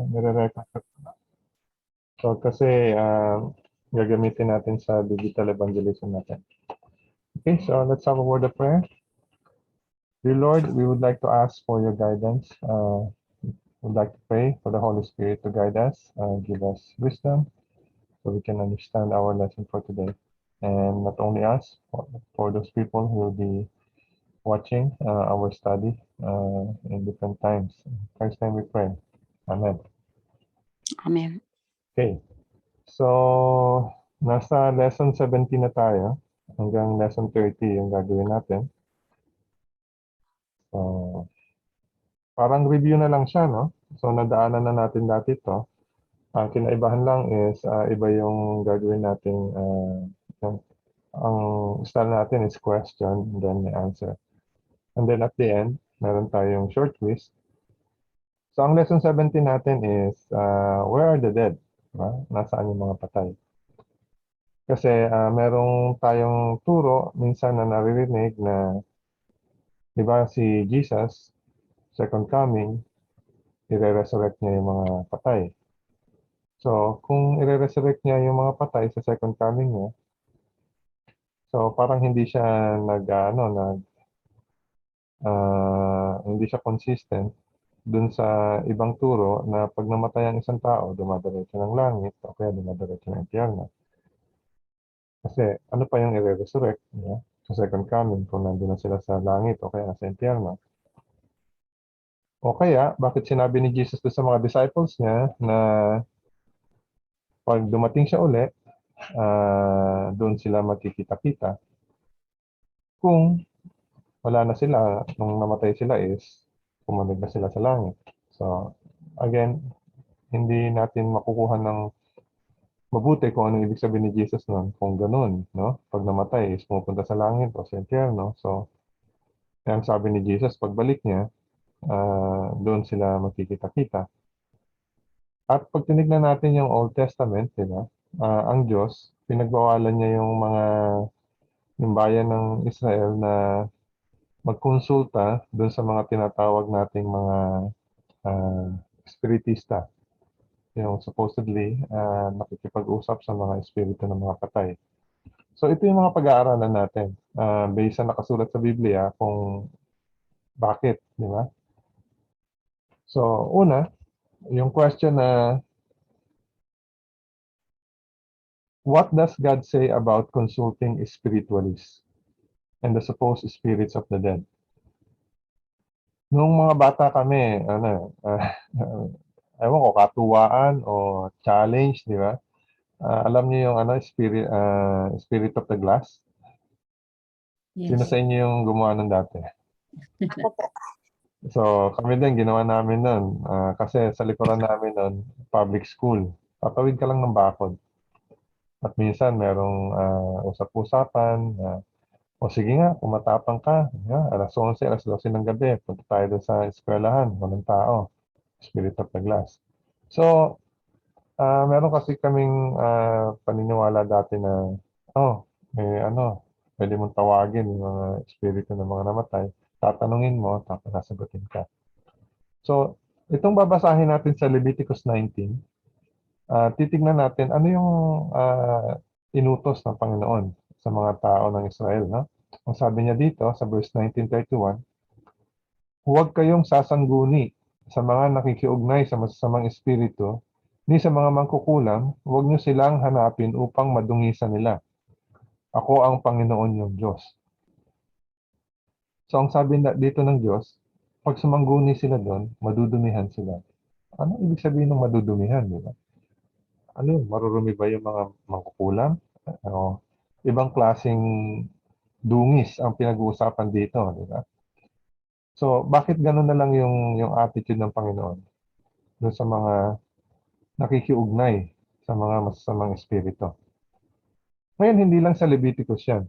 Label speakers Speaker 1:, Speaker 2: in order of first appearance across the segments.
Speaker 1: nire-record ko. So, kasi gagamitin natin sa digital evangelism natin. Okay, so let's have a word of prayer. Dear Lord, we would like to ask for your guidance. We'd like to pray for the Holy Spirit to guide us, give us wisdom, so we can understand our lesson for today. And not only us, for those people who will be watching our study in different times. In Christ's name we pray. Amen.
Speaker 2: Amen.
Speaker 1: Okay. So, nasa lesson 17 na tayo. Hanggang lesson 30 yung gagawin natin. So, parang review na lang siya, no? So, nadaanan na natin dati to. Ang kinaibahan lang is iba yung gagawin natin. Ang style natin is question, then may answer. And then at the end, meron tayong short quiz. So, ang lesson 17 natin is, where are the dead? Diba? Nasaan yung mga patay? Kasi merong tayong turo, minsan na naririnig na, di ba, si Jesus, second coming, i-resurrect niya yung mga patay. So, kung i-resurrect niya yung mga patay sa second coming niya, so parang hindi siya hindi siya consistent dun sa ibang turo na pag namatay ang isang tao, dumadiretso ng langit o kaya dumadiretso ng impyerno. Kasi ano pa yung i-resurrect niya sa second coming kung nandun na sila sa langit o kaya sa impyerno. O kaya, bakit sinabi ni Jesus doon sa mga disciples niya na pag dumating siya uli, doon sila magkikita-kita. Kung wala na sila, nung namatay sila is, pumunod na sila sa langit. So, again, hindi natin makukuha ng mabuti kung ano ibig sabihin ni Jesus nun. Kung ganun, no? Pag namatay is pumupunta sa langit o sa impyerno. So, ang sabi ni Jesus, pagbalik niya, doon sila magkikita-kita. At pag tinignan natin yung Old Testament, di ba? Ang Diyos, pinagbawalan niya yung bayan ng Israel na magkonsulta doon sa mga tinatawag nating mga espiritista. Yung supposedly nakikipag-usap sa mga espiritu ng mga patay. So ito yung mga pag-aaralan natin based sa nakasulat sa Biblia kung bakit, di ba? So una, yung question na what does God say about consulting spiritualists and the supposed spirits of the dead? Nung mga bata kami, ewan ko, katuwaan o challenge, di ba? Alam niyo yung Spirit of the Glass? Sino sa inyo yung gumawa nun dati?
Speaker 3: Ako po.
Speaker 1: So, kami din, ginawa namin nun. Kasi sa likuran namin nun, public school. Tatawid ka lang ng bakod. At minsan, merong usap-usapan. O sige nga, kung matapang ka. Alas 11, alas 12 ng gabi. Punta tayo doon sa eskwelahan. Walang tao. Spirit of the Glass. So, meron kasi kaming paniniwala dati na, pwede mong tawagin yung mga espiritu ng mga namatay. Tatanungin mo, tapos sasagutin ka. So, itong babasahin natin sa Leviticus 19, titignan natin ano yung inutos ng Panginoon sa mga tao ng Israel. No? Ang sabi niya dito sa verse 19:31, huwag kayong sasangguni sa mga nakikiugnay sa masasamang espiritu, ni sa mga mangkukulam, huwag niyo silang hanapin upang madungisan nila. Ako ang Panginoon yung Diyos. So, ang sabi dito ng Diyos, pag sumangguni sila doon, madudumihan sila. Ano ibig sabihin ng madudumihan, di ba? Ano yun? Marurumi ba yung mga mangkukulam? Ibang klaseng dungis ang pinag-uusapan dito, di ba? So, bakit gano'n na lang yung attitude ng Panginoon doon sa mga nakikiugnay sa mga masasamang espiritu? Ngayon, hindi lang sa Leviticus yan.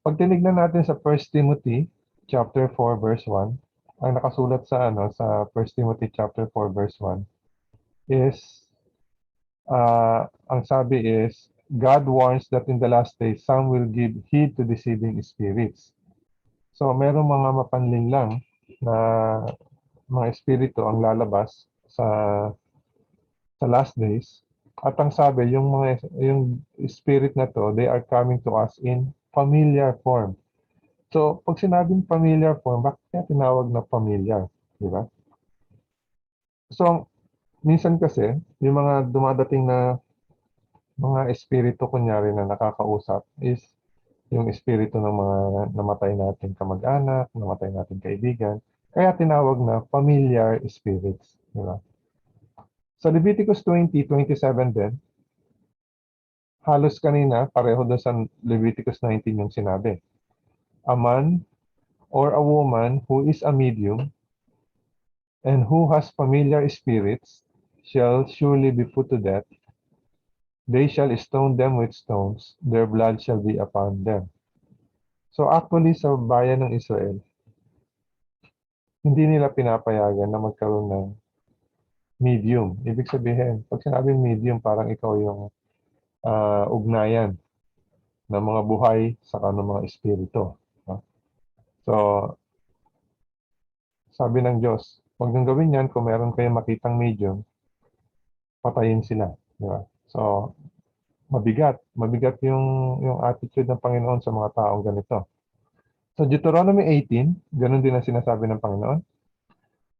Speaker 1: Pag tinignan natin sa 1 Timothy chapter 4 verse 1, ang nakasulat sa sa 1 Timothy chapter 4 verse 1 is ang sabi is God warns that in the last days some will give heed to deceiving spirits. So merong mga mapanlinlang na mga espiritu ang lalabas sa sa last days. At ang sabi, yung spirit na to, they are coming to us in familiar form. So, pag sinabing familiar form, bakit kaya tinawag na familiar? Di ba? So, minsan kasi, yung mga dumadating na mga espiritu kunyari na nakakausap is yung espiritu ng mga namatay nating kamag-anak, namatay nating kaibigan. Kaya tinawag na familiar spirits. Di ba? Sa Leviticus 20:27 din, halos kanina, pareho doon sa Leviticus 19 yung sinabi. A man or a woman who is a medium and who has familiar spirits shall surely be put to death. They shall stone them with stones, their blood shall be upon them. So actually sa bayan ng Israel, hindi nila pinapayagan na magkaroon ng medium. Ibig sabihin, pag sinabing medium, parang ikaw yung ugnayan ng mga buhay sa ng mga espiritu. No? So, sabi ng Diyos, huwag nang gawin yan kung meron kayong makitang medium, patayin sila. Di ba? So, mabigat yung attitude ng Panginoon sa mga taong ganito. So Deuteronomy 18, ganun din ang sinasabi ng Panginoon.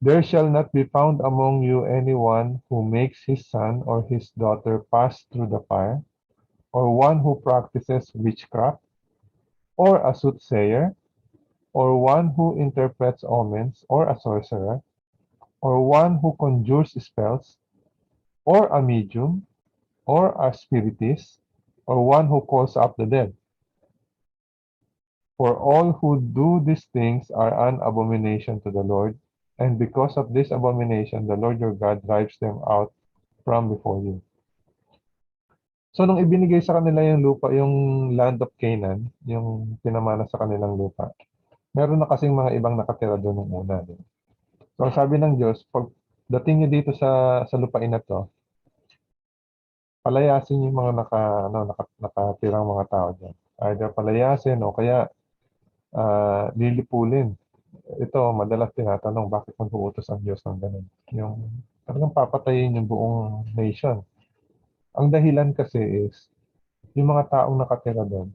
Speaker 1: There shall not be found among you anyone who makes his son or his daughter pass through the fire, or one who practices witchcraft, or a soothsayer, or one who interprets omens, or a sorcerer, or one who conjures spells, or a medium, or a spiritist, or one who calls up the dead. For all who do these things are an abomination to the Lord, and because of this abomination, the Lord your God drives them out from before you. So, nung ibinigay sa kanila yung lupa, yung land of Canaan, yung pinamana sa kanilang lupa, meron na kasing mga ibang nakatira doon nung una. Din. So, ang sabi ng Diyos, pag dating nyo dito sa lupain na to, palayasin yung mga nakatirang mga tao dyan. Either palayasin o kaya lilipulin. Ito, madalas tinatanong, bakit mag-uutos ang Diyos ng ganun? Yung talagang papatayin yung buong nation. Ang dahilan kasi is, yung mga taong nakatira doon,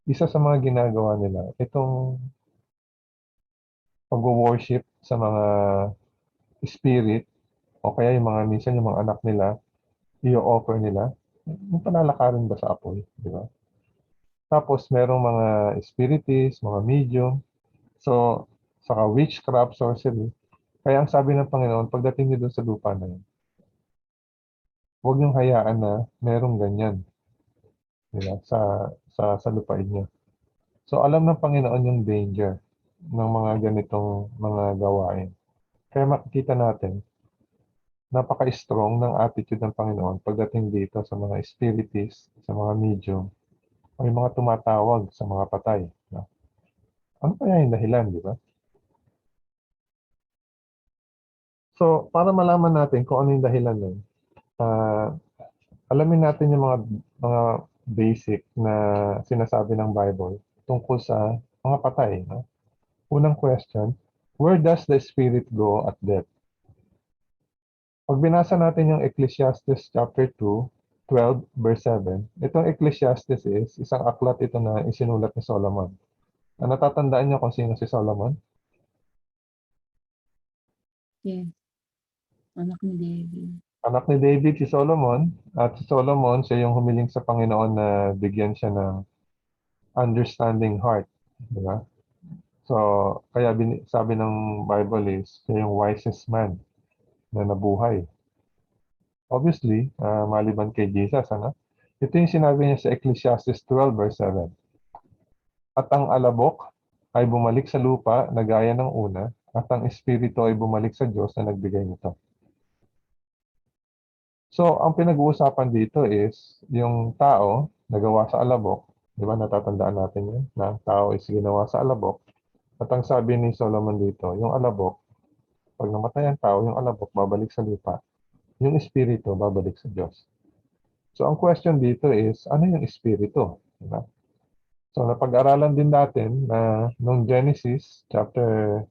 Speaker 1: isa sa mga ginagawa nila, itong pag-worship sa mga spirit, o kaya yung mga minsan yung mga anak nila, i-offer nila, yung palalakarin ba sa apoy, di ba? Tapos merong mga spiritist, mga medium, so saka witchcraft, sorcery. Kaya ang sabi ng Panginoon, pagdating niyo doon sa lupa na yun, huwag niyong hayaan na merong ganyan, diba? Sa lupain niyo. So alam ng Panginoon yung danger ng mga ganitong mga gawain. Kaya makikita natin, napaka-strong ng attitude ng Panginoon pagdating dito sa mga spiritists, sa mga medium, o yung mga tumatawag sa mga patay. No? Ano kaya yung dahilan, di ba? So, para malaman natin kung ano yung dahilan nun, alamin natin yung mga basic na sinasabi ng Bible tungkol sa mga patay. No? Unang question, where does the spirit go at death? Pag binasa natin yung Ecclesiastes chapter 2, 12 verse 7, itong Ecclesiastes is isang aklat ito na isinulat ni Solomon. Natatandaan niyo kung sino si Solomon?
Speaker 2: Yes. Anak ni David.
Speaker 1: Anak ni David si Solomon, at si Solomon siya yung humiling sa Panginoon na bigyan siya ng understanding heart, di ba? So, kaya sabi ng Bible is siya yung wisest man na nabuhay. Obviously, maliban kay Jesus, ano? Ito yung sinabi niya sa Ecclesiastes 12 verse 7. At ang alabok ay bumalik sa lupa na gaya ng una, at ang espiritu ay bumalik sa Diyos na nagbigay nito. So, ang pinag-uusapan dito is yung tao nagawa sa alabok, di ba natatandaan natin yun, na ang tao is ginawa sa alabok. At ang sabi ni Solomon dito, yung alabok, pag namatay ang tao, yung alabok babalik sa lupa. Yung espiritu babalik sa Diyos. So, ang question dito is, ano yung espiritu? Diba? So, napag-aralan din natin na nung Genesis chapter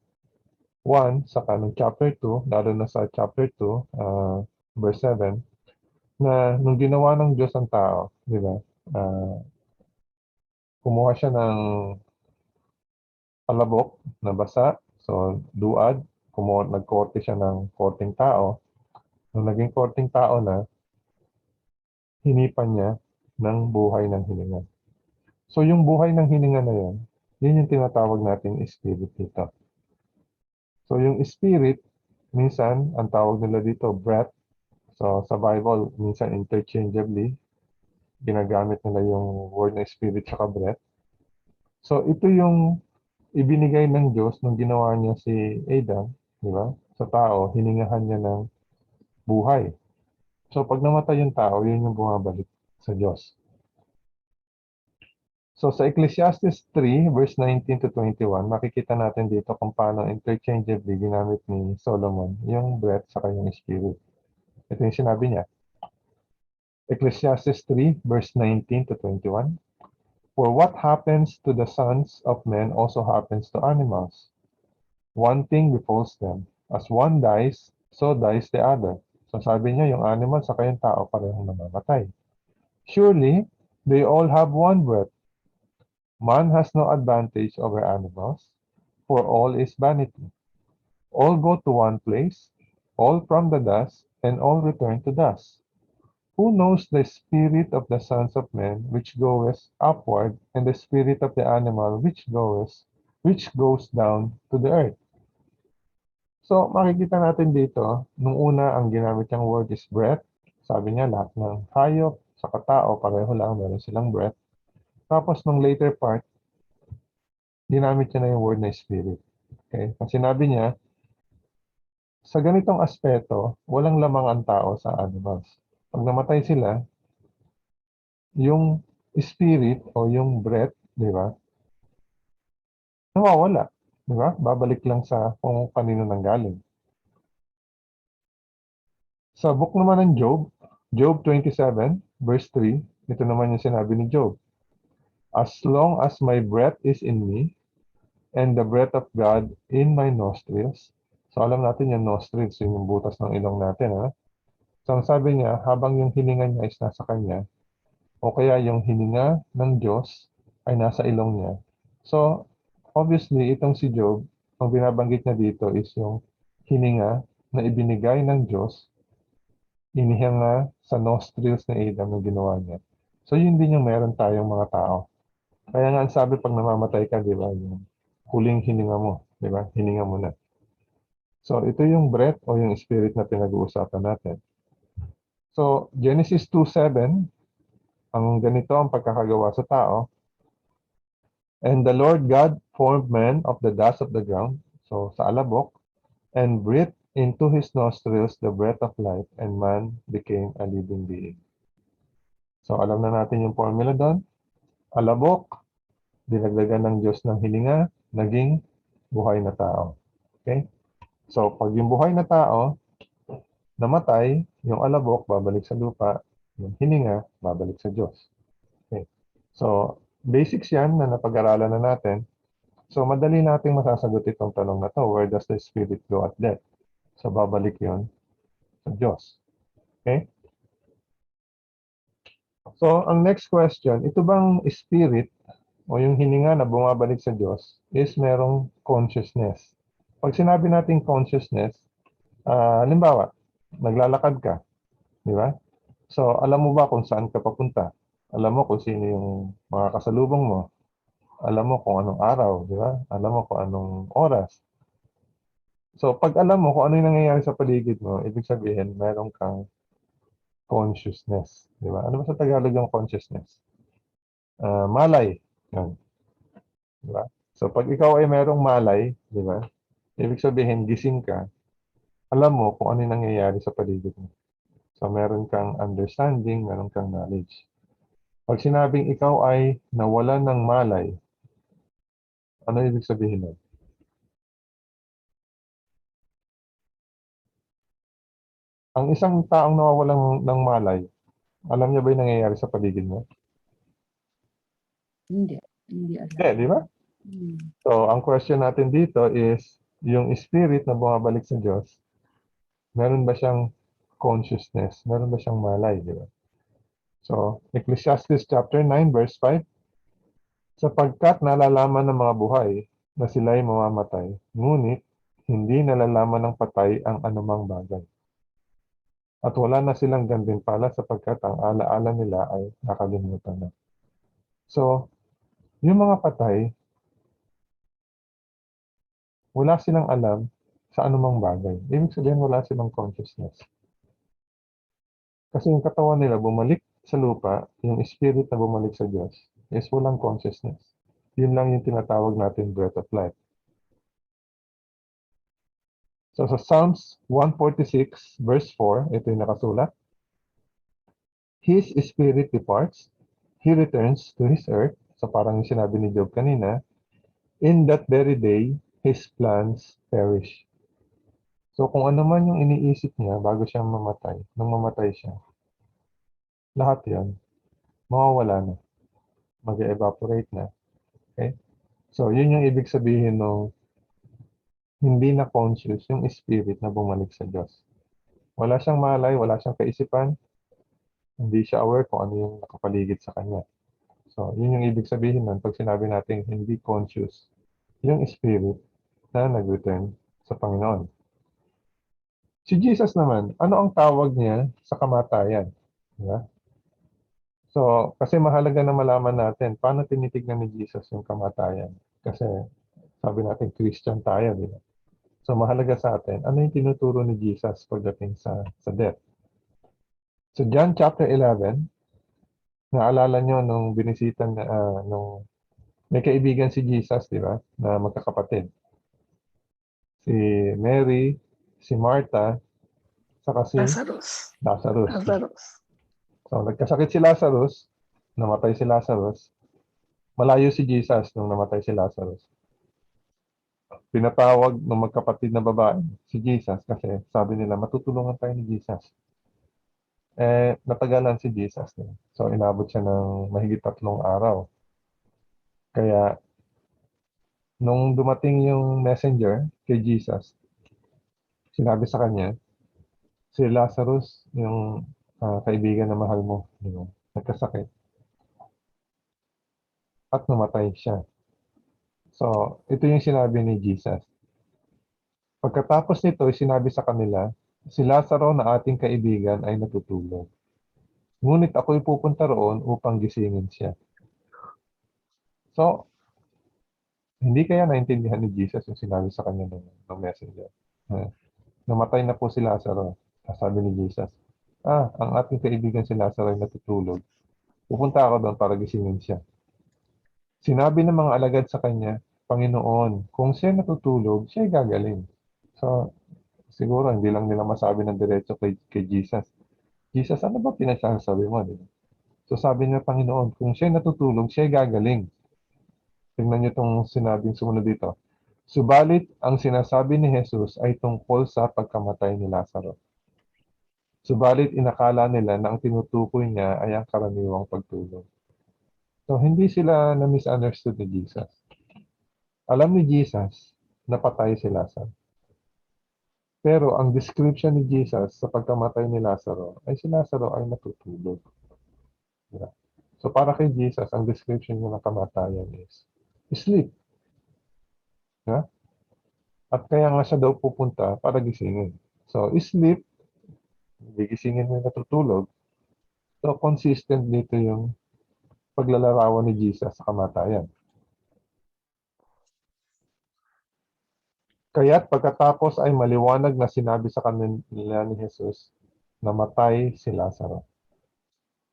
Speaker 1: 1, saka nung chapter 2, lalo na sa chapter 2, verse 7, na nung ginawa ng Diyos ang tao, di ba? Kumuha siya ng palabok na basa, so duad, nagkorte siya ng korteng tao. Nung naging korteng tao na, hinipan niya ng buhay ng hininga. So yung buhay ng hininga na yun yung tinatawag nating spirit dito. So yung spirit, minsan, ang tawag nila dito, breath. So sa Bible, minsan interchangeably, ginagamit nila yung word na spirit saka breath. So ito yung ibinigay ng Diyos nung ginawa niya si Adam, di ba? Sa tao, hiningahan niya ng buhay. So pag namatay yung tao, yun yung bumabalik sa Diyos. So sa Ecclesiastes 3 verse 19 to 21, makikita natin dito kung paano interchangeably ginamit ni Solomon yung breath sa kanyang spirit. Ito yung sinabi niya. Ecclesiastes 3 verse 19 to 21. For what happens to the sons of men also happens to animals. One thing befalls them. As one dies, so dies the other. So sabi niya, yung animal sa kayong tao parehong namamatay. Surely, they all have one breath. Man has no advantage over animals, for all is vanity. All go to one place, all from the dust, and all return to dust. Who knows the spirit of the sons of men which goeth upward, and the spirit of the animal which goes down to the earth? So, makikita natin dito, nung una, ang ginamit niyang word is breath. Sabi niya, lahat ng hayop sa katao, pareho lang, meron silang breath. Tapos, nung later part, ginamit niya na yung word na spirit. Okay? Ang sinabi niya, sa ganitong aspeto, walang lamang ang tao sa animals. Pag namatay sila, yung spirit o yung breath, di ba, nawawala. Di ba? Babalik lang sa kung kanino nanggaling. Sa book naman ng Job, Job 27, verse 3, ito naman yung sinabi ni Job. As long as my breath is in me, and the breath of God in my nostrils. So alam natin yung nostrils, yun yung butas ng ilong natin. Ha? So ang sabi niya, habang yung hininga niya is nasa kanya, o kaya yung hininga ng Diyos ay nasa ilong niya. So, obviously, itong si Job, ang binabanggit niya dito is yung hininga na ibinigay ng Diyos, inihanga sa nostrils ni Adam na ginawa niya. So, yun din yung meron tayong mga tao. Kaya nga ang sabi pag namamatay ka, di ba, yung huling hininga mo, di ba, hininga mo na. So, ito yung breath o yung spirit na pinag-uusapan natin. So, Genesis 2:7, ang ganito ang pagkakagawa sa tao. And the Lord God formed man of the dust of the ground, so sa alabok, and breathed into his nostrils the breath of life, and man became a living being. So alam na natin yung formula doon. Alabok, dinagdagan ng Diyos ng hininga, naging buhay na tao. Okay? So pag yung buhay na tao, namatay, yung alabok, babalik sa lupa, yung hininga, babalik sa Diyos. Okay? So, basics yan na napag-aralan na natin. So, madali nating masasagot itong tanong na to. Where does the spirit go at death? So, babalik yon sa Diyos. Okay? So, ang next question, ito bang spirit o yung hininga na bumabalik sa Diyos is merong consciousness? Pag sinabi natin consciousness, halimbawa, naglalakad ka, di ba? So, alam mo ba kung saan ka papunta? Alam mo kung sino yung mga kasalubong mo? Alam mo kung anong araw, di ba? Alam mo kung anong oras. So, pag alam mo kung ano yung nangyayari sa paligid mo, ibig sabihin, meron kang consciousness. Di ba? Ano ba sa Tagalog yung consciousness? Malay. Yan. Di ba? So, pag ikaw ay merong malay, di ba? Ibig sabihin, gising ka, alam mo kung ano yung nangyayari sa paligid mo. So, meron kang understanding, meron kang knowledge. Pag sinabing ikaw ay nawalan ng malay, ano ibig sabihin nun? Ang isang taong nawawalan ng malay, alam niya ba yung nangyayari sa paligid mo?
Speaker 2: Hindi. Hindi
Speaker 1: Hindi,
Speaker 2: alam.
Speaker 1: di ba?
Speaker 2: Hmm.
Speaker 1: So, ang question natin dito is, yung spirit na bumabalik sa Diyos, meron ba siyang consciousness? Meron ba siyang malay, di ba? So, Ecclesiastes chapter 9 verse 5, sapagkat nalalaman ng mga buhay na sila'y mamamatay, ngunit hindi nalalaman ng patay ang anumang bagay. At wala na silang gantimpala sapagkat ang alaala nila ay nakalimutan na. So, yung mga patay, wala silang alam sa anumang bagay. Ibig sabihin wala silang consciousness. Kasi yung katawan nila bumalik sa lupa, yung spirit na bumalik sa Diyos, is walang consciousness. Yun lang yung tinatawag natin breath of life. So sa Psalms 146 verse 4, ito yung nakasulat. His spirit departs, he returns to his earth. So parang yung sinabi ni Job kanina, in that very day, his plans perish. So kung ano man yung iniisip niya bago siya mamatay, nung mamatay siya, lahat yan, mawawala na. Mag-evaporate na. Okay? So yun yung ibig sabihin ng hindi na conscious yung spirit na bumalik sa Diyos. Wala siyang malay, wala siyang kaisipan, hindi siya aware kung ano yung nakapaligid sa kanya. So, yun yung ibig sabihin nun pag sinabi natin hindi conscious yung spirit na nag-return sa Panginoon. Si Jesus naman, ano ang tawag niya sa kamatayan? Diba? So, kasi mahalaga na malaman natin paano tinitignan ni Jesus yung kamatayan. Kasi sabi natin Christian tayo, di ba? So, mahalaga sa atin, ano yung tinuturo ni Jesus pagdating sa death? So, John chapter 11, naalala nyo nung binisitan, nung may kaibigan si Jesus, di ba, na magkakapatid. Si Mary, si Martha, saka si
Speaker 3: Lazarus.
Speaker 1: Lazarus.
Speaker 3: Lazarus.
Speaker 1: So, nagkasakit si Lazarus, namatay si Lazarus, malayo si Jesus nung namatay si Lazarus. Pinatawag ng magkapatid na babae si Jesus kasi sabi nila, matutulungan tayo ni Jesus. Natagalan si Jesus. So, inabot siya ng mahigit 3 araw. Kaya, nung dumating yung messenger kay Jesus, sinabi sa kanya, si Lazarus, yung kaibigan na mahal mo, nagkasakit. At namatay siya. So, ito yung sinabi ni Jesus. Pagkatapos nito, sinabi sa kanila, si Lazaro na ating kaibigan ay natutulog. Ngunit ako'y pupunta roon upang gisingin siya. So, hindi kaya naintindihan ni Jesus yung sinabi sa kanya ng messenger. Namatay na po si Lazaro. Sabi ni Jesus, ang ating kaibigan si Lazaro ay natutulog. Pupunta ako doon para gisingin siya. Sinabi ng mga alagad sa kanya, Panginoon, kung siya natutulog, siya ay gagaling. So, siguro hindi lang nila masabi ng diretso kay Jesus. Jesus, ano ba pinagsasabi mo? Diba? So sabi niya, Panginoon, kung siya natutulog, siya ay gagaling. Tingnan niyo itong sinabing sumunod dito. Subalit, ang sinasabi ni Jesus ay tungkol sa pagkamatay ni Lazaro. Subalit, inakala nila na ang tinutukoy niya ay ang karaniwang pagtulog. So, hindi sila na-misunderstood ni Jesus. Alam ni Jesus na patay si Lazaro. Pero ang description ni Jesus sa pagkamatay ni Lazaro ay si Lazaro ay natutulog. Diba? So para kay Jesus, ang description niya ng kamatayan is sleep. Diba? At kaya nga siya daw pupunta para gisingin. So sleep, gigisingin mo yung natutulog. So consistent dito yung paglalarawan ni Jesus sa kamatayan. Kaya't pagkatapos ay maliwanag na sinabi sa kanila ni Jesus, namatay si Lazaro.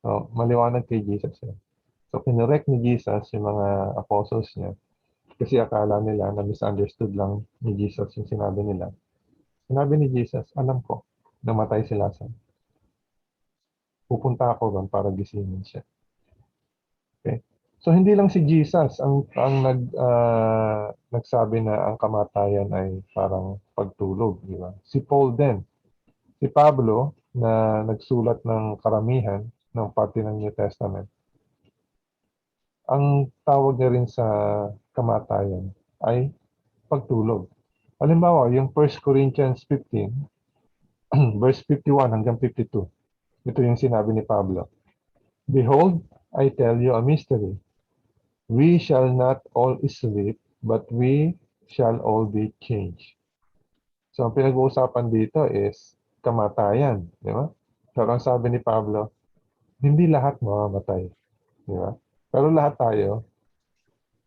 Speaker 1: So, maliwanag kay Jesus yan. So, kinorek ni Jesus yung mga apostles niya kasi akala nila na misunderstood lang ni Jesus yung sinabi nila. Sinabi ni Jesus, alam ko, namatay si Lazaro. Pupunta ako doon para gisingin siya. Okay? So, hindi lang si Jesus ang nagsabi na ang kamatayan ay parang pagtulog. Di ba? Si Paul din. Si Pablo, na nagsulat ng karamihan ng parte ng New Testament, ang tawag niya rin sa kamatayan ay pagtulog. Halimbawa, yung 1 Corinthians 15, verse 51 hanggang 52. Ito yung sinabi ni Pablo. Behold, I tell you a mystery. We shall not all sleep, but we shall all be changed. So, ang pinag-uusapan dito is kamatayan, di ba? Pero ang sabi ni Pablo, hindi lahat mamamatay, di ba? Pero lahat tayo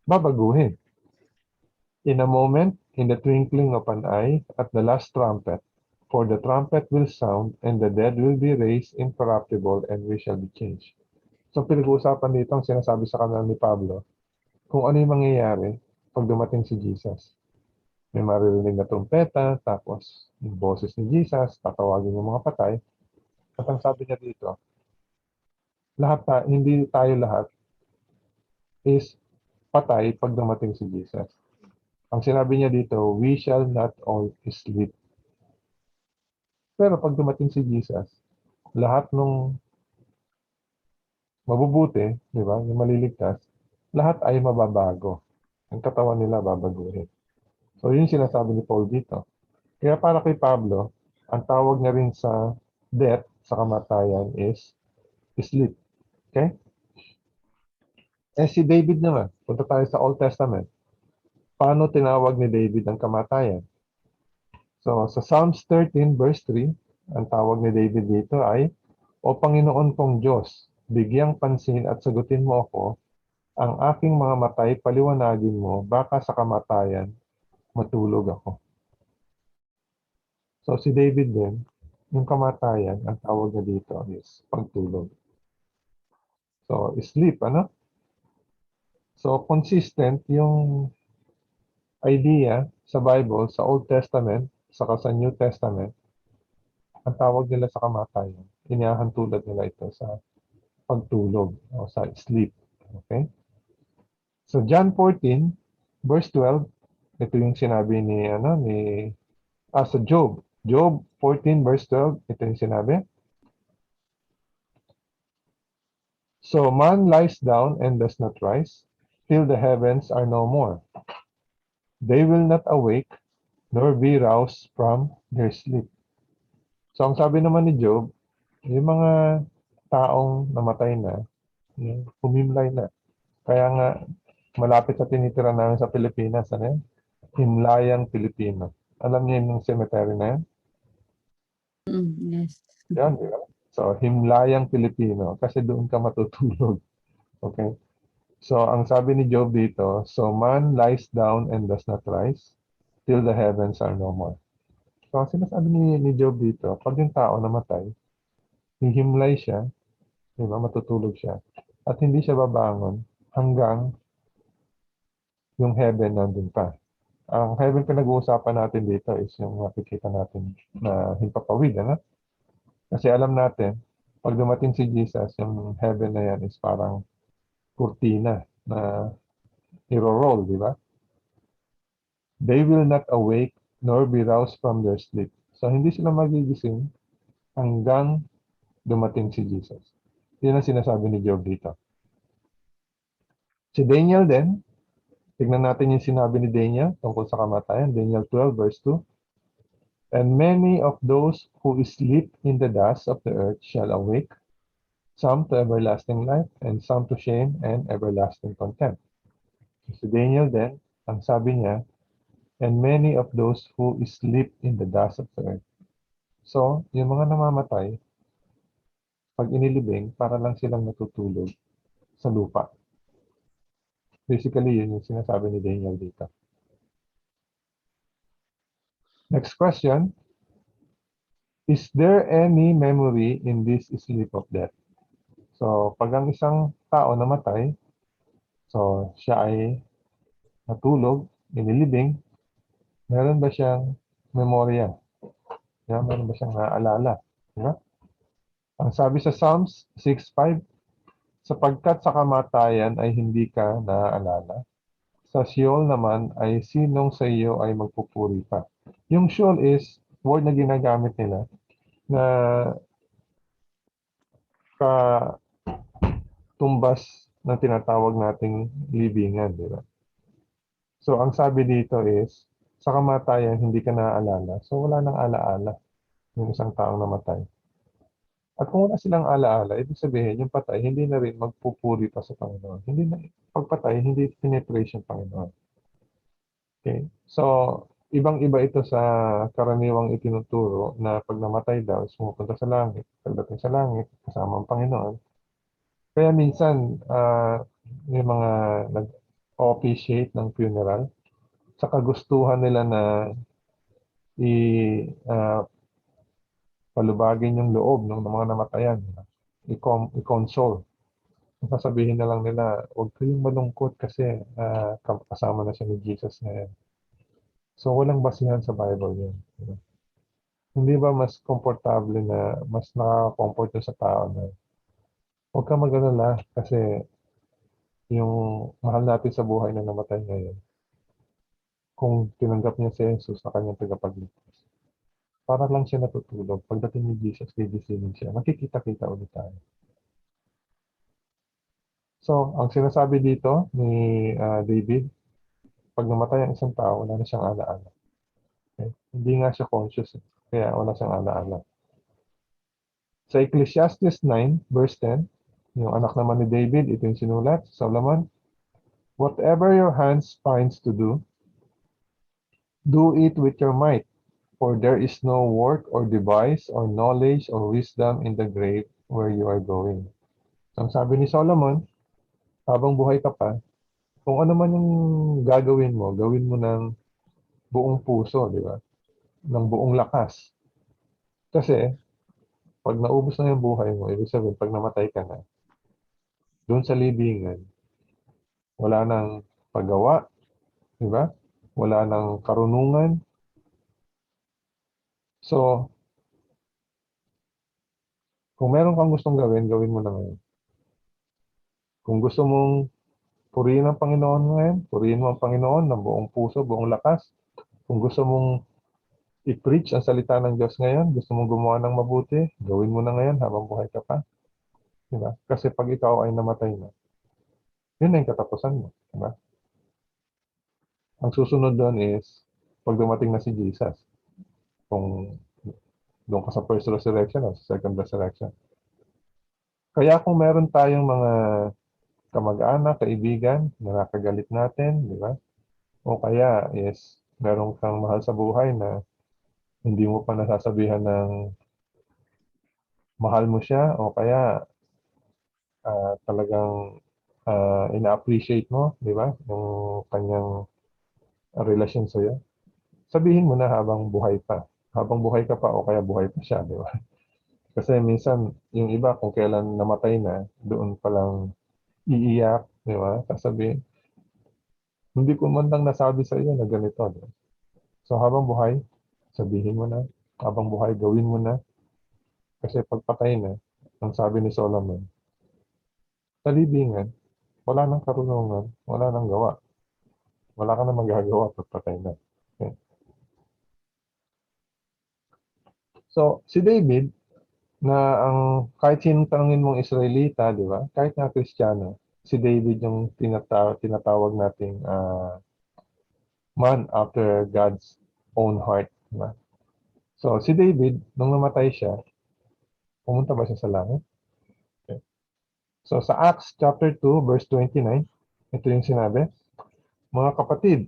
Speaker 1: babaguhin. In a moment, in the twinkling of an eye, at the last trumpet, for the trumpet will sound, and the dead will be raised incorruptible, and we shall be changed. So, pinag-uusapan dito ang sinasabi sa kanila ni Pablo, kung ano yung mangyayari pag dumating si Jesus. May maririnig na trumpeta, tapos yung boses ni Jesus, tatawagin yung mga patay. At ang sabi niya dito, hindi tayo lahat is patay pag dumating si Jesus. Ang sinabi niya dito, we shall not all sleep. Pero pag dumating si Jesus, lahat nung mabubuti, di ba, yung maliligtas, lahat ay mababago. Ang katawan nila babaguhin. So, yun sinasabi ni Paul dito. Kaya para kay Pablo, ang tawag niya rin sa death, sa kamatayan is sleep. Okay? Eh si David naman, punta tayo sa Old Testament. Paano tinawag ni David ang kamatayan? So, sa Psalms 13 verse 3, ang tawag ni David dito ay, O Panginoon kong Diyos, bigyang pansin at sagutin mo ako, ang aking mga matay paliwanagin mo, baka sa kamatayan matulog ako. So si David din, yung kamatayan, ang tawag niya dito is pagtulog. So sleep, ano? So consistent yung idea sa Bible, sa Old Testament, saka sa New Testament, ang tawag nila sa kamatayan. Inihahantulad nila ito sa pagtulog o sa sleep. Okay? So John 14 verse 12, ito yung sinabi sa Job. Job 14 verse 12, ito yung sinabi. So man lies down and does not rise, till the heavens are no more. They will not awake, nor be roused from their sleep. So ang sabi naman ni Job, yung mga taong namatay na, humimlay na. Kaya nga, malapit sa tinitira namin sa Pilipinas, ano yan? Himlayang Pilipino. Alam niyo yung cemetery na yan?
Speaker 2: Yes.
Speaker 1: Yan, di ba? So, Himlayang Pilipino. Kasi doon ka matutulog. Okay? So, ang sabi ni Job dito, so man lies down and does not rise, till the heavens are no more. So, ang sinasabi ni Job dito, pag yung tao namatay, hihimlay siya, di ba, matutulog siya, at hindi siya babangon hanggang yung heaven nandun pa. Ang heaven pinag-uusapan natin dito is yung makikita natin na himpapawid, ano? Kasi alam natin, pag dumating si Jesus, yung heaven na yan is parang kurtina na iro-roll, di ba? They will not awake nor be roused from their sleep. So, hindi sila magigising hanggang dumating si Jesus. Yan ang sinasabi ni Job dito. Si Daniel din, tignan natin yung sinabi ni Daniel tungkol sa kamatayan. Daniel 12 verse 2. And many of those who sleep in the dust of the earth shall awake, some to everlasting life, and some to shame and everlasting contempt. Si Daniel din, ang sabi niya, and many of those who sleep in the dust of the earth. So, yung mga namamatay, pag inilibing, para lang silang natutulog sa lupa. Basically, yun yung sinasabi ni Daniel dito. Next question. Is there any memory in this sleep of death? So, pag ang isang tao namatay, so siya ay natulog, inilibing, meron ba siyang memorya? Meron ba siyang naaalala? Diba? Ang sabi sa Psalms 6:5, sapagkat sa kamatayan ay hindi ka naaalala, sa Sheol naman ay sinong sa iyo ay magpupuri pa. Yung Sheol is word na ginagamit nila na katumbas ng tinatawag nating libingan, di ba? So, ang sabi dito is, sa kamatayan, hindi ka naaalala. So, wala nang alaala. yung isang taong namatay. At kung wala silang alaala, ibig sabihin, yung patay, hindi na rin magpupuri pa sa Panginoon. Hindi na, pagpatay, hindi pinipraise yung Panginoon. Okay? So, ibang-iba ito sa karaniwang itinuturo na pag namatay daw, pumupunta sa langit, pagdating sa langit, kasama ang Panginoon. Kaya minsan, yung mga nag-officiate ng funeral, sa kagustuhan nila na i palubagin yung loob ng mga namatayan, i-console. Sasabihin na lang nila, huwag kayong malungkot kasi kasama na siya ni Jesus ngayon. So, walang basihan sa Bible yun. Hindi ba mas komportable na, mas nakaka-comfort yun sa tao na huwag ka mag-alala kasi yung mahal natin sa buhay na namatay ngayon, kung tinanggap niya si Jesus na kanyang tagapagligtas, para lang siya natutulog. Pagdating ni Jesus, gigisingin siya. Makikita-kita ulit tayo. So, ang sinasabi dito ni David, pag namatay ang isang tao, wala na siyang alaala. Okay? Hindi nga siya conscious, kaya wala siyang alaala. Sa Ecclesiastes 9, verse 10, yung anak naman ni David, ito yung sinulat, Solomon, whatever your hands finds to do it with your might, for there is no work or device or knowledge or wisdom in the grave where you are going. So, ang sabi ni Solomon, habang buhay ka pa, kung ano man yung gagawin mo, gawin mo ng buong puso, di ba? Ng buong lakas. Kasi, pag naubos na yung buhay mo, ibig sabihin, pag namatay ka na, doon sa libingan, wala nang paggawa, di ba? Wala nang karunungan. So, kung meron kang gustong gawin, gawin mo na ngayon. Kung gusto mong purihin ang Panginoon ngayon, purihin mo ang Panginoon ng buong puso, buong lakas. Kung gusto mong i-preach ang salita ng Diyos ngayon, gusto mong gumawa ng mabuti, gawin mo na ngayon habang buhay ka pa. Diba? Kasi pag ikaw ay namatay na, yun na yung katapusan mo. Diba? Ang susunod doon is, pag dumating na si Jesus, kung doon ka sa first resurrection o sa second resurrection. Kaya kung meron tayong mga kamag-anak, kaibigan, na nakagalit natin, di ba? O kaya is, meron kang mahal sa buhay na hindi mo pa nasasabihan ng mahal mo siya o kaya talagang ina-appreciate mo, di ba? Yung kanyang relasyon sa'yo. Sabihin mo na habang buhay pa. Habang buhay ka pa o kaya buhay pa siya, di ba? Kasi minsan, yung iba kung kailan namatay na, doon pa lang iiyak, di ba? Sasabihin, hindi ko man lang nasabi sa iyo na ganito, di ba? So habang buhay, sabihin mo na. Habang buhay, gawin mo na. Kasi pagpatay na, ang sabi ni Solomon, sa libingan, wala nang karunungan, wala nang gawa. Wala ka na magagawa pagpatay na. Okay. So, si David, na ang kahit sinong tanungin mong Israelita, di ba? Kahit nga Kristiyano, si David yung tinatawag nating man after God's own heart. Di ba? So, si David, nung namatay siya, pumunta ba siya sa langit? Okay. So, sa Acts chapter 2, verse 29, ito yung sinabi, mga kapatid,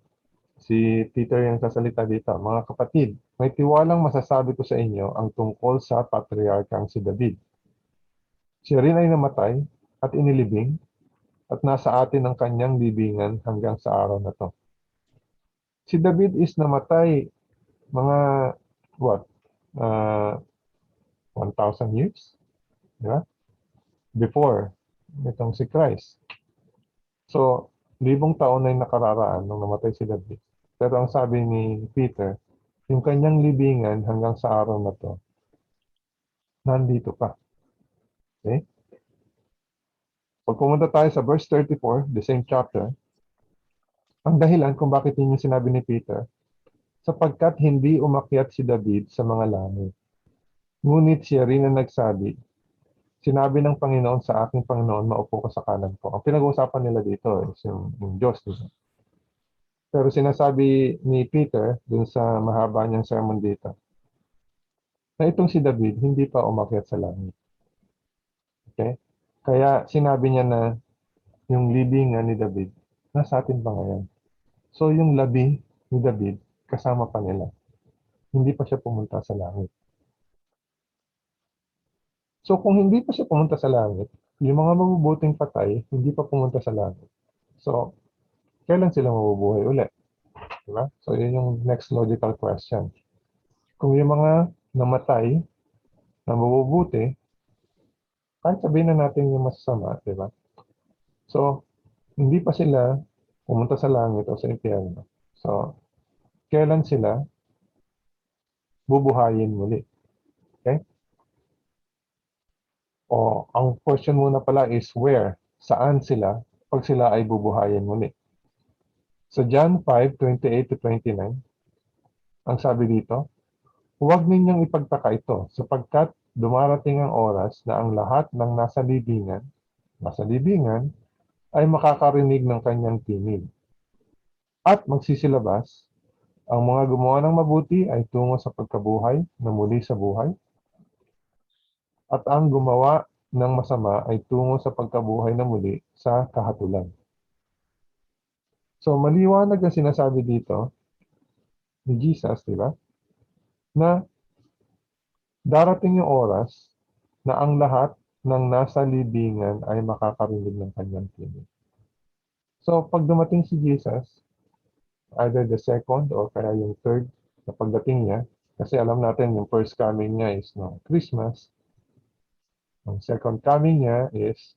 Speaker 1: si Peter yung sasalita dito, mga kapatid, may tiwalang masasabi ko sa inyo ang tungkol sa patriarkang si David. Siya rin ay namatay at inilibing at nasa atin ang kanyang libingan hanggang sa araw na to. Si David is namatay mga what? Uh, 1,000 years? Di ba? Before itong si Christ. So, libong taon na yung nakararaan nung namatay si David. Pero ang sabi ni Peter, yung kanyang libingan hanggang sa araw na to, nandito pa. Okay? Pag pumunta tayo sa verse 34, the same chapter, ang dahilan kung bakit yun yung sinabi ni Peter, sapagkat hindi umakyat si David sa mga langit. Ngunit siya rin ang nagsabi, sinabi ng Panginoon sa aking Panginoon, maupo ka sa kanan ko. Ang pinag-uusapan nila dito is yung Diyos. Diba? Pero sinasabi ni Peter, dun sa mahaba niyang sermon dito, na itong si David hindi pa umakyat sa langit. Okay? Kaya sinabi niya na yung libingan ni David, nasa atin pa ngayon. So yung labi ni David, kasama pa nila. Hindi pa siya pumunta sa langit. So kung hindi pa siya pumunta sa langit, yung mga mabubuting patay, hindi pa pumunta sa langit. So, kailan sila mabubuhay ulit? Diba? So yun yung next logical question. Kung yung mga namatay na mabubuti, kahit sabihin na natin yung masasama, diba? So, hindi pa sila pumunta sa langit o sa impyerno. So, kailan sila bubuhayin muli? Okay? O, ang question muna pala is where? Saan sila pag sila ay bubuhayin muli? So, John 5:28 to 29, ang sabi dito, huwag ninyong ipagtaka ito sapagkat dumarating ang oras na ang lahat ng nasa libingan ay makakarinig ng kanyang tinig. At magsisilabas, ang mga gumawa ng mabuti ay tungo sa pagkabuhay na muli sa buhay, at ang gumawa ng masama ay tungo sa pagkabuhay na muli sa kahatulan. So maliwanag ang sinasabi dito ni Jesus, di ba? Na darating yung oras na ang lahat ng nasa libingan ay makakarinig ng kanyang tinig. So pag dumating si Jesus, either the second or kaya yung third na pagdating niya, kasi alam natin yung first coming niya is no Christmas. Ang second coming niya is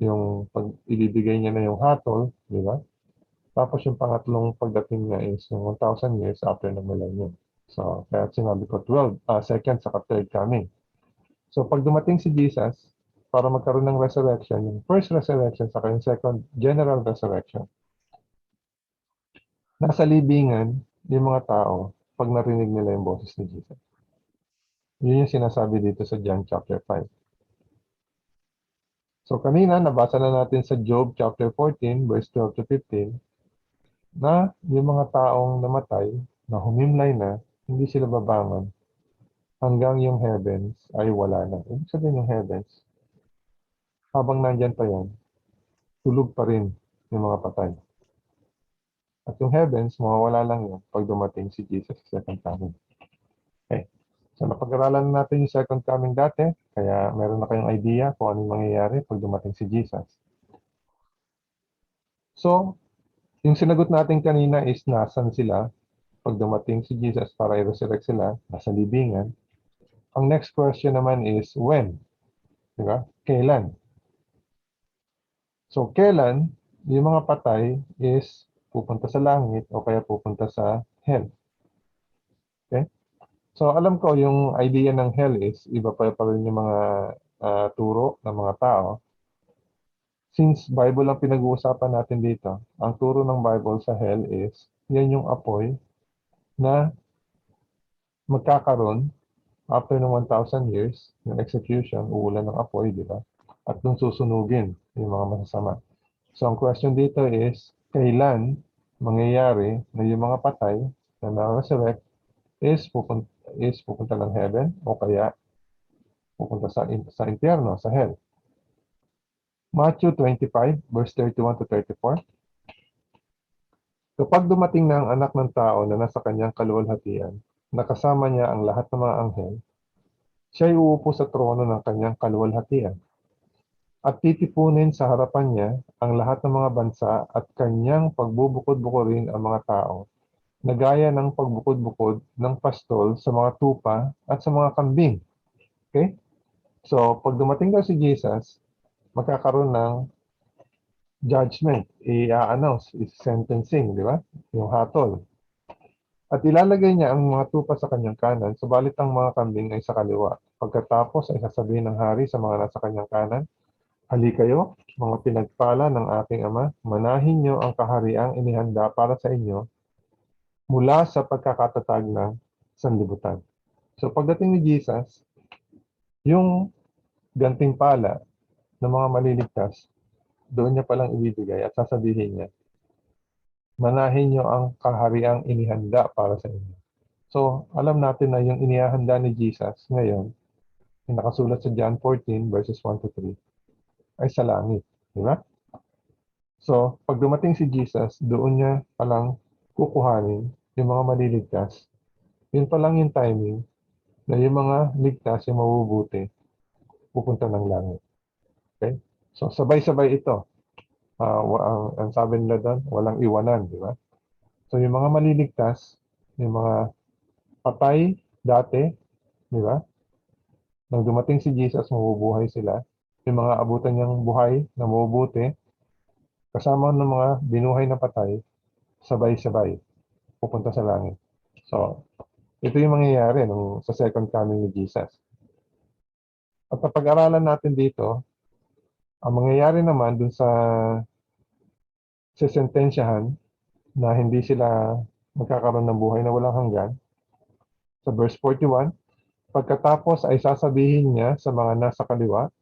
Speaker 1: yung pag ibibigay niya na yung hatol, di ba? Tapos yung pangatlong pagdating niya is yung 1,000 years after ng millennium. So, kaya sinabi ko 12, second saka third coming. So, pag dumating si Jesus, para magkaroon ng resurrection, yung first resurrection saka yung second general resurrection, nasa libingan yung mga tao pag narinig nila yung boses ni Jesus. Yun yung sinasabi dito sa John chapter 5. So kanina, nabasa na natin sa Job chapter 14, verse 12 to 15, na yung mga taong namatay, na humimlay na, hindi sila babangon hanggang yung heavens ay wala na. Ibig sabihin yung heavens, habang nandyan pa yan, tulog pa rin yung mga patay. At yung heavens, mawawala lang yun pag dumating si Jesus sa second coming. Okay. So napag-aralan natin yung second coming dati, kaya meron na kayong idea kung anong mangyayari pag dumating si Jesus. So, yung sinagot natin kanina is nasan sila pag dumating si Jesus para i-resurrect sila, nasa libingan. Ang next question naman is when? Diba? Kailan? So, kailan yung mga patay is pupunta sa langit o kaya pupunta sa hell? Okay? So, alam ko yung idea ng hell is iba pa rin yung mga turo ng mga tao. Since Bible ang pinag-uusapan natin dito, ang turo ng Bible sa hell is yan yung apoy na magkakaroon after ng 1,000 years ng execution, uulan ng apoy, di ba? At nung susunugin yung mga masasama. So ang question dito is, kailan mangyayari na yung mga patay na na-resurrect is pupunta ng heaven o kaya pupunta sa impyerno, sa hell. Matthew 25, verse 31 to 34. Kapag dumating na ang anak ng tao na nasa kanyang kaluwalhatian, nakasama niya ang lahat ng mga anghel, siya ay uupo sa trono ng kanyang kaluwalhatian. At titipunin sa harapan niya ang lahat ng mga bansa at kanyang pagbubukod-bukodin ang mga tao, na gaya ng pagbukod-bukod ng pastol sa mga tupa at sa mga kambing. Okay? So, pag dumating daw si Jesus, magkakaroon ng judgment, i-announce, sentencing, di ba? Yung hatol. At ilalagay niya ang mga tupa sa kanyang kanan, subalit ang mga kambing ay sa kaliwa. Pagkatapos ay sasabihin ng hari sa mga nasa kanyang kanan, hali kayo, mga pinagpala ng aking ama, manahin niyo ang kahariang inihanda para sa inyo mula sa pagkakatatag ng sanlibutan. So pagdating ni Jesus, yung gantimpala ng mga maliligtas, doon niya palang ibibigay at sasabihin niya, manahin niyo ang kahariang inihanda para sa inyo. So, alam natin na yung inihahanda ni Jesus ngayon, yung nakasulat sa John 14 verses 1 to 3, ay sa langit. Di ba? So, pag dumating si Jesus, doon niya palang kukuhanin yung mga maliligtas. Yun pa lang yung timing na yung mga ligtas, yung mabubuti, pupunta ng langit. Okay? So, sabay-sabay ito. Ang sabi nila doon, walang iwanan, di ba? So, yung mga maliligtas, yung mga patay dati, di ba? Nang dumating si Jesus, mabubuhay sila. Yung mga abutan niyang buhay na mabubuti, kasama ng mga binuhay na patay, sabay-sabay, pupunta sa langit. So, ito yung mangyayari sa second coming ni Jesus. At napag-aralan natin dito, ang mangyayari naman dun sa sesentensyahan na hindi sila magkakaroon ng buhay na walang hanggan, sa verse 41, pagkatapos ay sasabihin niya sa mga nasa kaliwa,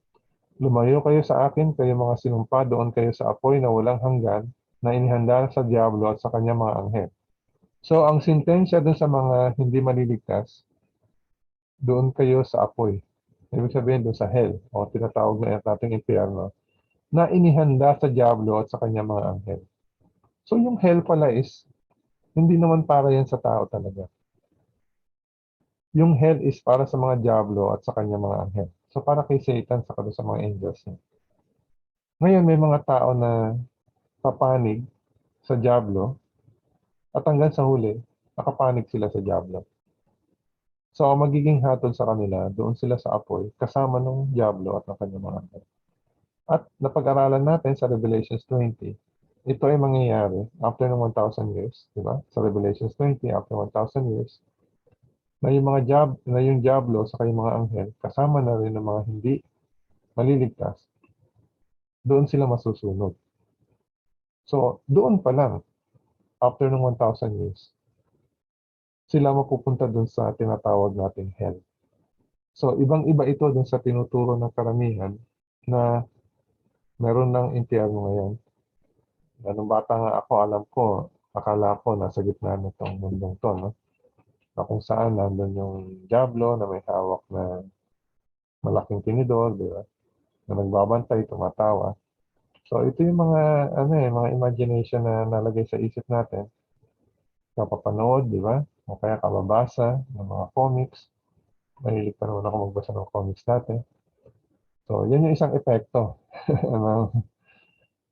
Speaker 1: lumayo kayo sa akin, kayo mga sinumpa, doon kayo sa apoy na walang hanggan, na inihanda sa diablo at sa kanyang mga anghel. So, ang sentensya dun sa mga hindi maliligtas, doon kayo sa apoy. Ibig sabihin doon sa hell, o tinatawag na nating impyerno, na inihanda sa diablo at sa kanyang mga anghel. So, yung hell pala is, hindi naman para yan sa tao talaga. Yung hell is para sa mga diablo at sa kanyang mga anghel. So, para kay Satan sa sa mga angels niya. Ngayon, may mga tao na papanig sa diablo at hanggang sa huli, nakapanig sila sa diablo. So, ang magiging hatol sa kanila, doon sila sa apoy, kasama ng diablo at ng kanyang mga anghel. At napag-aralan natin sa Revelations 20, ito ay mangyayari after ng 1,000 years, di ba? Sa Revelations 20, after 1,000 years, na yung diablo sa kanyang mga anghel, kasama na rin ng mga hindi maliligtas, doon sila masusunod. So, doon pa lang, after ng 1,000 years, sila mapupunta doon sa tinatawag nating hell. So, ibang-iba ito doon sa tinuturo ng karamihan na meron ng impyerno ngayon. Nung bata nga ako, alam ko, akala ko nasa gitna nitong mundong to, no? Na kung saan nandun yung diablo na may hawak na malaking tinidor, di ba? Na nagbabantay, tumatawa. So, ito yung mga, mga imagination na nalagay sa isip natin. Kapapanood, di ba? O kaya kababasa ng mga comics. Mahilig pa naman ako magbasa ng comics natin. So, yan yung isang epekto ng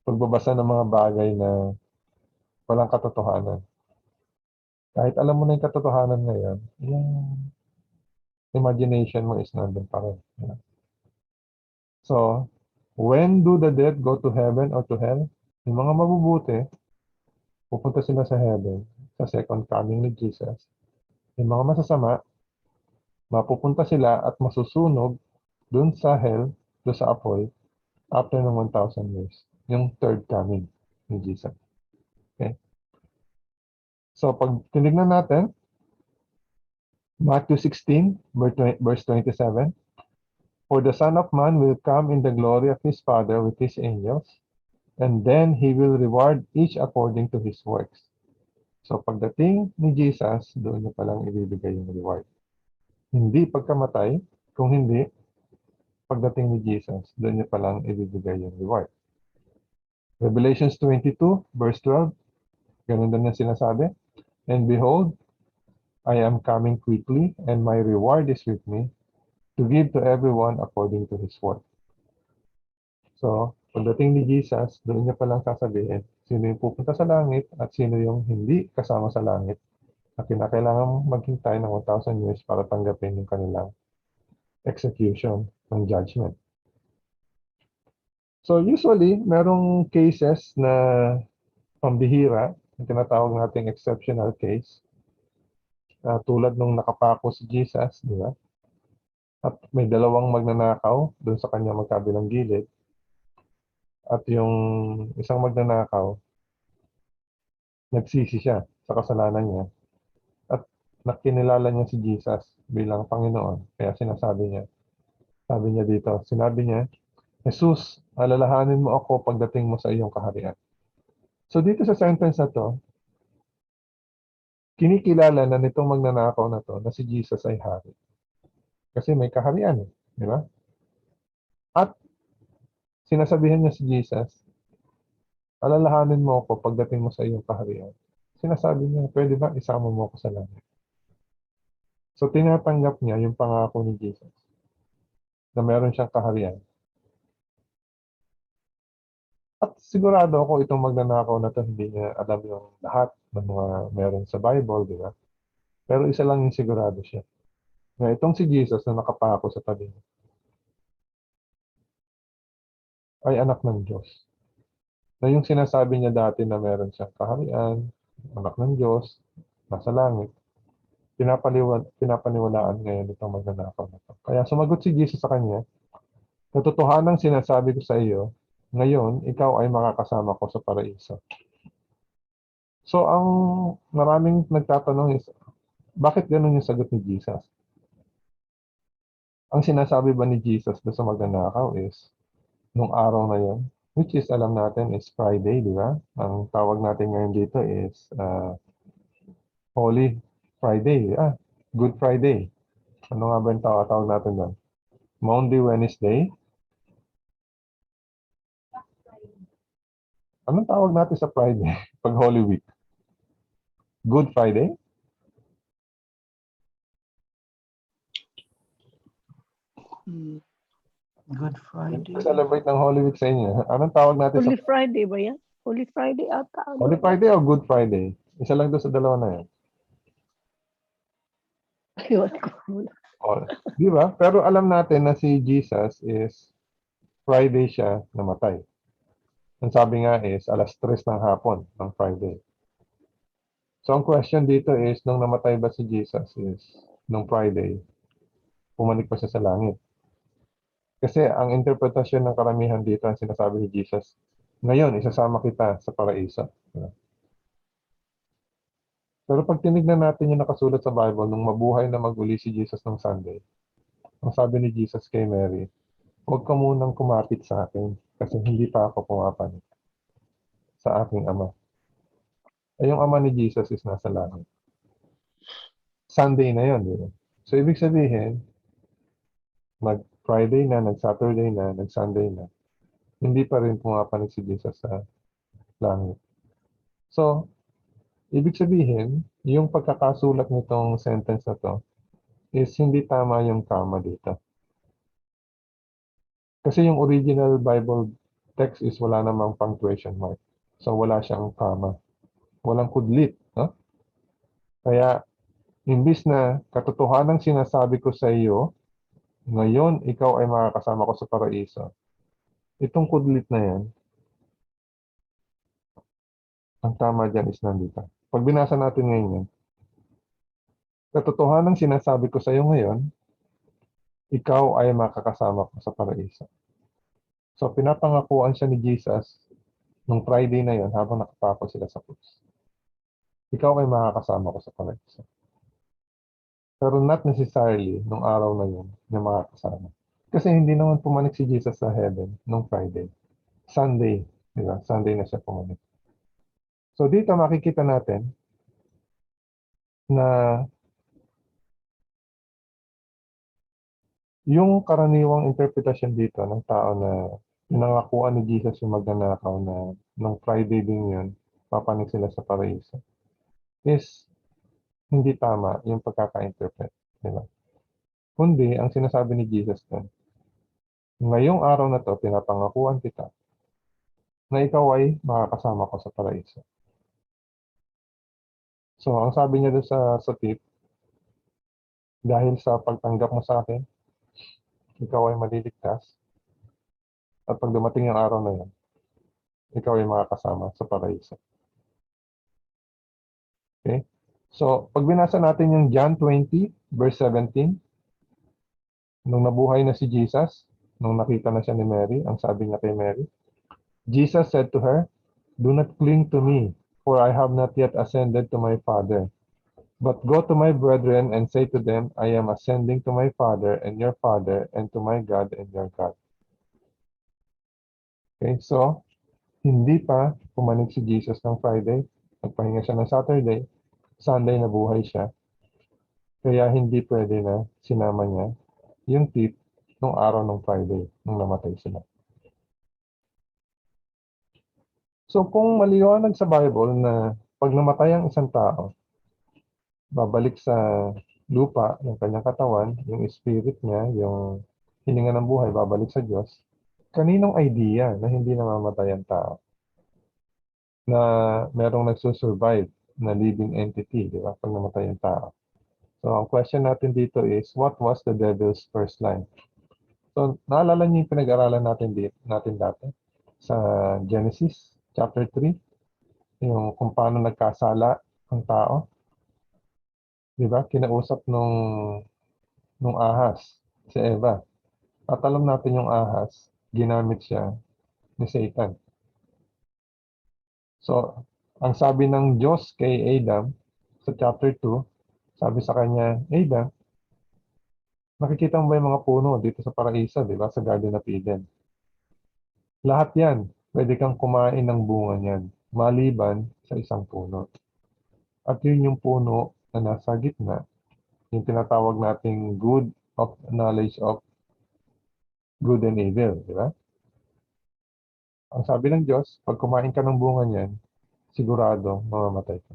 Speaker 1: pagbabasa ng mga bagay na walang katotohanan. Kahit alam mo na yung katotohanan ngayon, yung imagination mo is nandun pa rin. So, when do the dead go to heaven or to hell? Yung mga mabubuti, pupunta sila sa heaven, sa second coming ni Jesus. Yung mga masasama, mapupunta sila at masusunog dun sa hell, dun sa apoy, after ng 1,000 years. Yung third coming ni Jesus. Okay? So, pag tinignan natin, Matthew 16, verse 27, for the Son of Man will come in the glory of his Father with his angels, and then he will reward each according to his works. So, pagdating ni Jesus, doon niya palang ibibigay yung reward. Hindi pagkamatay, kung hindi, pagdating ni Jesus, doon niya palang ibibigay yung reward. Revelations 22, verse 12, ganun din na sinasabi, and behold, I am coming quickly, and my reward is with me, to give to everyone according to his work. So, pagdating ni Jesus, doon niya palang sasabihin, sino yung pupunta sa langit at sino yung hindi kasama sa langit na kinakailangan maghintay ng 1,000 years para tanggapin yung kanilang execution ng judgment. So, usually, merong cases na pambihira, yung tinatawag nating exceptional case, tulad nung nakapako si Jesus, di ba? At may dalawang magnanakaw doon sa kanya magkabilang gilid. At yung isang magnanakaw, nagsisi siya sa kasalanan niya. At nakinilala niya si Jesus bilang Panginoon. Kaya sabi niya dito, sinabi niya, Jesus, alalahanin mo ako pagdating mo sa iyong kaharian. So dito sa sentence na to, kinikilala na nitong magnanakaw na to na si Jesus ay hari. Kasi may kaharian, di ba? At sinasabihan niya si Jesus, alalahanin mo ako pagdating mo sa iyong kaharian. Sinasabi niya, pwede ba isama mo ako sa langit? So tinatanggap niya yung pangako ni Jesus na meron siyang kaharian. At sigurado ako itong magnanakaw na to, hindi niya alam yung lahat ng mga meron sa Bible, di ba? Pero isa lang yung sigurado siya. Na itong si Jesus na nakapako sa tabi niya ay anak ng Diyos. Na yung sinasabi niya dati na meron siyang kaharian, anak ng Diyos, nasa langit, pinapaniwalaan ngayon itong magnanakaw na to. Kaya sumagot si Jesus sa kanya, katotohanan sinasabi ko sa iyo, ngayon, ikaw ay makakasama ko sa paraiso. So, ang maraming nagtatanong is, bakit ganun yung sagot ni Jesus? Ang sinasabi ba ni Jesus doon sa magnanakaw is, nung araw na yon, which is alam natin is Friday, di ba? Ang tawag natin ngayon dito is Holy Friday. Good Friday. Ano nga ba yung tawag natin doon? Monday, Wednesday. Anong tawag natin sa Friday pag Holy Week? Good Friday?
Speaker 3: Good Friday.
Speaker 1: Celebrate ng Holy Week sa inyo. Anong tawag natin
Speaker 4: Holy
Speaker 1: sa
Speaker 4: Friday ba yan? Holy Friday ata.
Speaker 1: Holy Friday o Good Friday? Isa lang doon sa dalawa na yan.
Speaker 4: Ewan ko.
Speaker 1: Oh, di ba? Pero alam natin na si Jesus is Friday siya namatay. Ang sabi nga is alas 3 ng hapon ng Friday. So ang question dito is, nung namatay ba si Jesus is nung Friday, pumanik pa siya sa langit? Kasi ang interpretasyon ng karamihan dito, ang sinasabi ni Jesus, ngayon, isasama kita sa paraiso. Pero pag tinignan natin yung nakasulat sa Bible, nung mabuhay na maguli si Jesus ng Sunday, ang sabi ni Jesus kay Mary, huwag ka munang kumapit sa akin kasi hindi pa ako pumapanik sa aking ama. Ay, yung ama ni Jesus is nasa langit. Sunday na yun, di ba? So, ibig sabihin, nag-Friday na, nag-Saturday na, nag-Sunday na, hindi pa rin pumapanik si Jesus sa langit. So, ibig sabihin, yung pagkakasulat nitong sentence na to is hindi tama yung comma dito. Kasi yung original Bible text is wala namang punctuation mark. So, wala siyang comma. Walang kudlit. No? Kaya, imbis na katotohanan sinasabi ko sa iyo, ngayon ikaw ay makakasama ko sa paraiso. Itong kudlit na yan, ang tama dyan is nandito. Pag binasa natin ngayon yan, katotohanan sinasabi ko sa iyo ngayon, ikaw ay makakasama ko sa paraiso. So, pinapangakuan siya ni Jesus nung Friday na yon habang nakapako sila sa krus. Ikaw ay makakasama ko sa paraiso. Pero not necessarily nung araw na yun niya makakasama. Kasi hindi naman pumanik si Jesus sa heaven nung Friday. Sunday, di ba? Sunday na siya pumanik. So dito makikita natin na yung karaniwang interpretasyon dito ng tao na nangakuan ni Jesus yung magnanakaw na nung Friday din yun, papanik sila sa paraiso, is hindi tama yung pagkaka-interpret. Diba? Kundi, ang sinasabi ni Jesus doon, ngayong araw na to, pinapangakuan kita na ikaw ay makakasama ko sa paraiso. So, ang sabi niya doon sa tip, dahil sa pagtanggap mo sa akin, ikaw ay maliligtas. At pag dumating yung araw na yun, ikaw ay makakasama sa paraiso. Okay? So, pag binasa natin yung John 20, verse 17, nung nabuhay na si Jesus, nung nakita na siya ni Mary, ang sabi niya kay Mary, Jesus said to her, do not cling to me, for I have not yet ascended to my Father. But go to my brethren and say to them, I am ascending to my Father and your Father, and to my God and your God. Okay, so, hindi pa pumanig si Jesus ng Friday, nagpahinga siya ng Saturday, Sunday na buhay siya. Kaya hindi pwede na sinama niya yung thief nung araw ng Friday, nung namatay sila. So kung maliwanag sa Bible na pag namatay ang isang tao, babalik sa lupa yung kanyang katawan, yung spirit niya, yung hininga ng buhay, babalik sa Diyos, kaninong idea na hindi namamatay ang tao? Na merong nagsusurvive na living entity, di ba? Pag namatay ang tao. So ang question natin dito is, what was the devil's first line? So naalala niyo yung pinag-aralan natin dati sa Genesis chapter 3, yung kung paano nagkasala ang tao. Di ba? Kinausap nung ahas, si Eva. At alam natin yung ahas, ginamit siya ni Satan. So, ang sabi ng Diyos kay Adam sa chapter 2, sabi sa kanya, Adam, nakikita mo ba yung mga puno dito sa paraiso, di ba? Sa Garden of Eden. Lahat yan, pwede kang kumain ng bunga niyan, maliban sa isang puno. At yun yung puno na nasa gitna, yung tinatawag nating good of knowledge of good and evil, di ba? Ang sabi ng Diyos, pag kumain ka ng bunga niyan, sigurado mamamatay ka.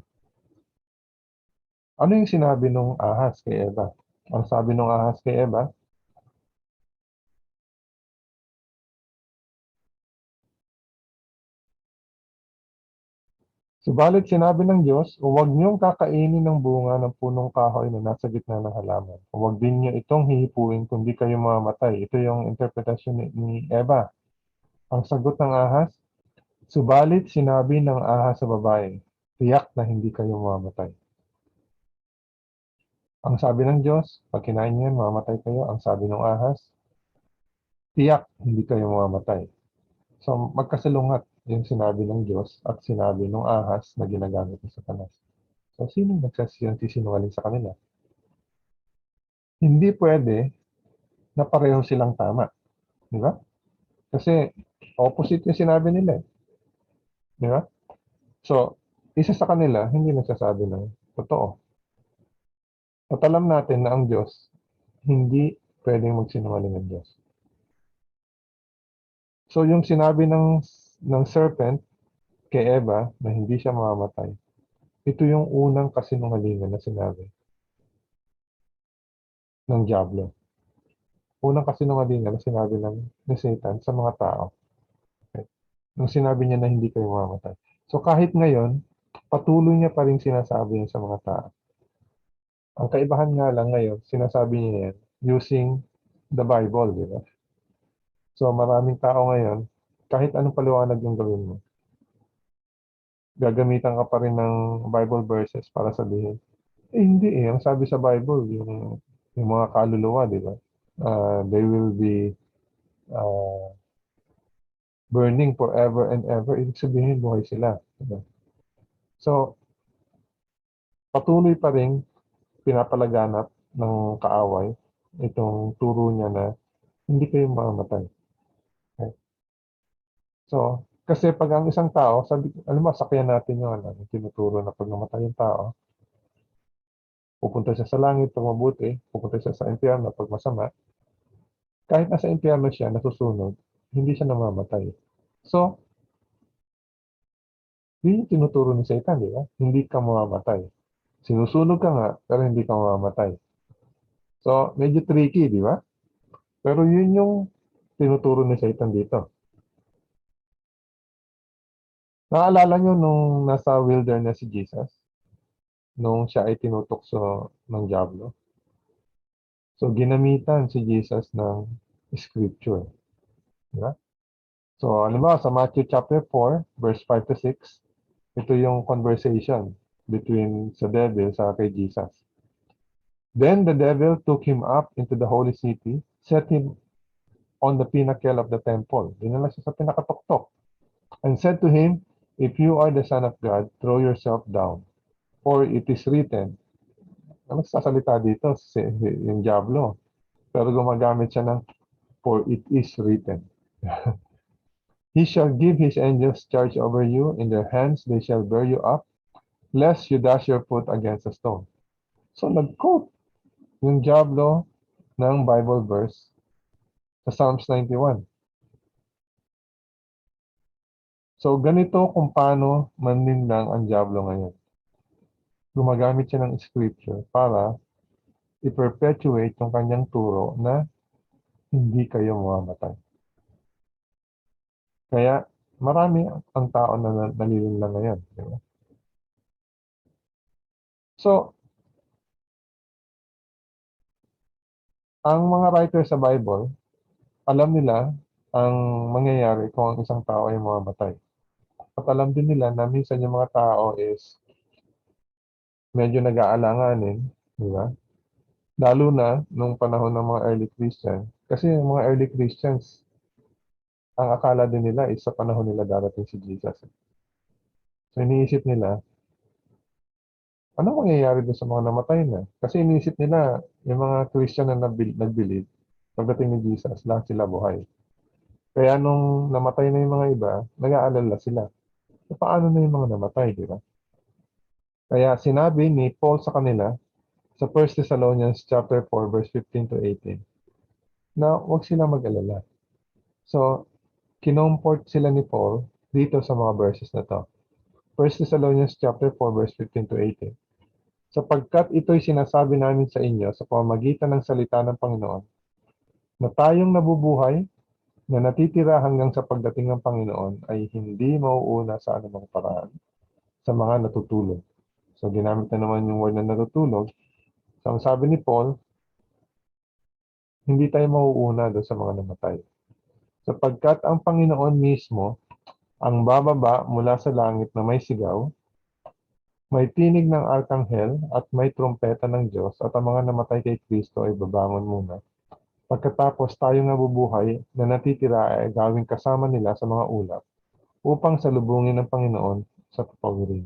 Speaker 1: Ano yung sinabi nung ahas kay Eva? Ang sabi nung ahas kay Eva, subalit sinabi ng Diyos, huwag niyong kakainin ng bunga ng punong kahoy na nasa gitna ng halaman. Huwag din niyo itong hihipuin kundi kayo mamamatay. Ito yung interpretation ni Eva. Ang sagot ng ahas, subalit sinabi ng ahas sa babae, tiyak na hindi kayo mamamatay. Ang sabi ng Diyos, pag kinain niyo, mamamatay kayo. Ang sabi ng ahas, tiyak hindi kayo mamamatay. So magkasalungat yung sinabi ng Diyos at sinabi ng ahas na ginagamit ni Satanas. So sino nagsisinungaling sa kanila? Hindi pwede na pareho silang tama. Di ba? Kasi opposite yung sinabi nila. Di ba? So, isa sa kanila, hindi nagsasabi ng totoo. At alam natin na ang Diyos, hindi pwedeng magsinungaling ang Diyos. So, yung sinabi ng serpent kay Eva na hindi siya mamamatay, ito yung unang kasinungalingan na sinabi ng Diablo. Unang kasinungalingan na sinabi ni Satan sa mga tao. Okay? Nung sinabi niya na hindi kayo mamamatay. So kahit ngayon, patuloy niya pa rin sinasabi yan sa mga tao. Ang kaibahan nga lang ngayon, sinasabi niya yan using the Bible, di ba? So maraming tao ngayon, kahit anong paliwanag yung gawin mo, gagamitan ka pa rin ng Bible verses para sabihin, hindi eh. Ang sabi sa Bible, yung mga kaluluwa, di ba? They will be uh, burning forever and ever. Ibig sabihin, buhay sila. Diba? So, patuloy pa rin pinapalaganap ng kaaway itong turo niya na hindi kayo mamamatay. Okay? So, kasi pag ang isang tao, sabi, alam mo, sakyan natin yung yung tinuturo na pag namatay yung tao, pupunta siya sa langit pag mabuti, pupunta siya sa impyerno pag masama. Kahit nasa impyerno siya, nasusunod, hindi siya namamatay. So, yun yung tinuturo ni Satan, di ba? Hindi ka mamamatay. Sinusunog ka nga, pero hindi ka mamamatay. So, medyo tricky, di ba? Pero yun yung tinuturo ni Satan dito. Naalala nyo nung nasa wilderness si Jesus? Nung siya ay tinutokso ng Diablo? So, ginamitan si Jesus ng scripture. Di ba? So, alam mo, sa Matthew chapter 4, verse 5 to 6, ito yung conversation between sa devil sa kay Jesus. Then the devil took him up into the holy city, set him on the pinnacle of the temple. Dinala siya sa pinakatoktok. And said to him, if you are the Son of God, throw yourself down. For it is written. Ano sasalita dito? Yung Diablo. Pero gumagamit siya ng, for it is written. He shall give his angels charge over you. In their hands they shall bear you up, lest you dash your foot against a stone. So, nag-quote yung Diablo ng Bible verse sa Psalms 91. So, ganito kung paano manlinlang ang Diablo ngayon. Gumagamit siya ng scripture para i-perpetuate yung kanyang turo na hindi kayo mamamatay. Kaya, marami ang tao na nalilinlang ngayon. Di ba? So, ang mga writer sa Bible, alam nila ang mangyayari kung ang isang tao ay mamamatay. At alam din nila na minsan yung mga tao is medyo nag-aalanganin, di ba? Lalo na nung panahon ng mga early Christian. Kasi yung mga early Christians, ang akala din nila is sa panahon nila darating si Jesus. So iniisip nila, ano mangyayari doon sa mga namatay na? Kasi iniisip nila, yung mga Christian na nag-believe, pagdating ni Jesus, lahat sila buhay. Kaya nung namatay na yung mga iba, nag-aalala sila. So, paano na yung mga namatay, di ba? Kaya sinabi ni Paul sa kanila, sa 1 Thessalonians chapter 4, verse 15 to 18, na huwag sila mag-alala. So, kinomport sila ni Paul dito sa mga verses na to. 1 Thessalonians chapter 4, verse 15 to 18. Sapagkat ito'y sinasabi namin sa inyo sa pamamagitan ng salita ng Panginoon, na tayong nabubuhay, na natitira hanggang sa pagdating ng Panginoon ay hindi mauuna sa anumang paraan sa mga natutulog. So, ginamit na naman yung word na natutulog. So, ang sabi ni Paul, hindi tayo mauuna doon sa mga namatay. Sapagkat ang Panginoon mismo ang bababa mula sa langit na may sigaw, may tinig ng arkanghel at may trumpeta ng Diyos at ang mga namatay kay Kristo ay babangon muna. Pagkatapos tayong nabubuhay na natitira ay gawing kasama nila sa mga ulap upang salubungin ng Panginoon sa papawirin.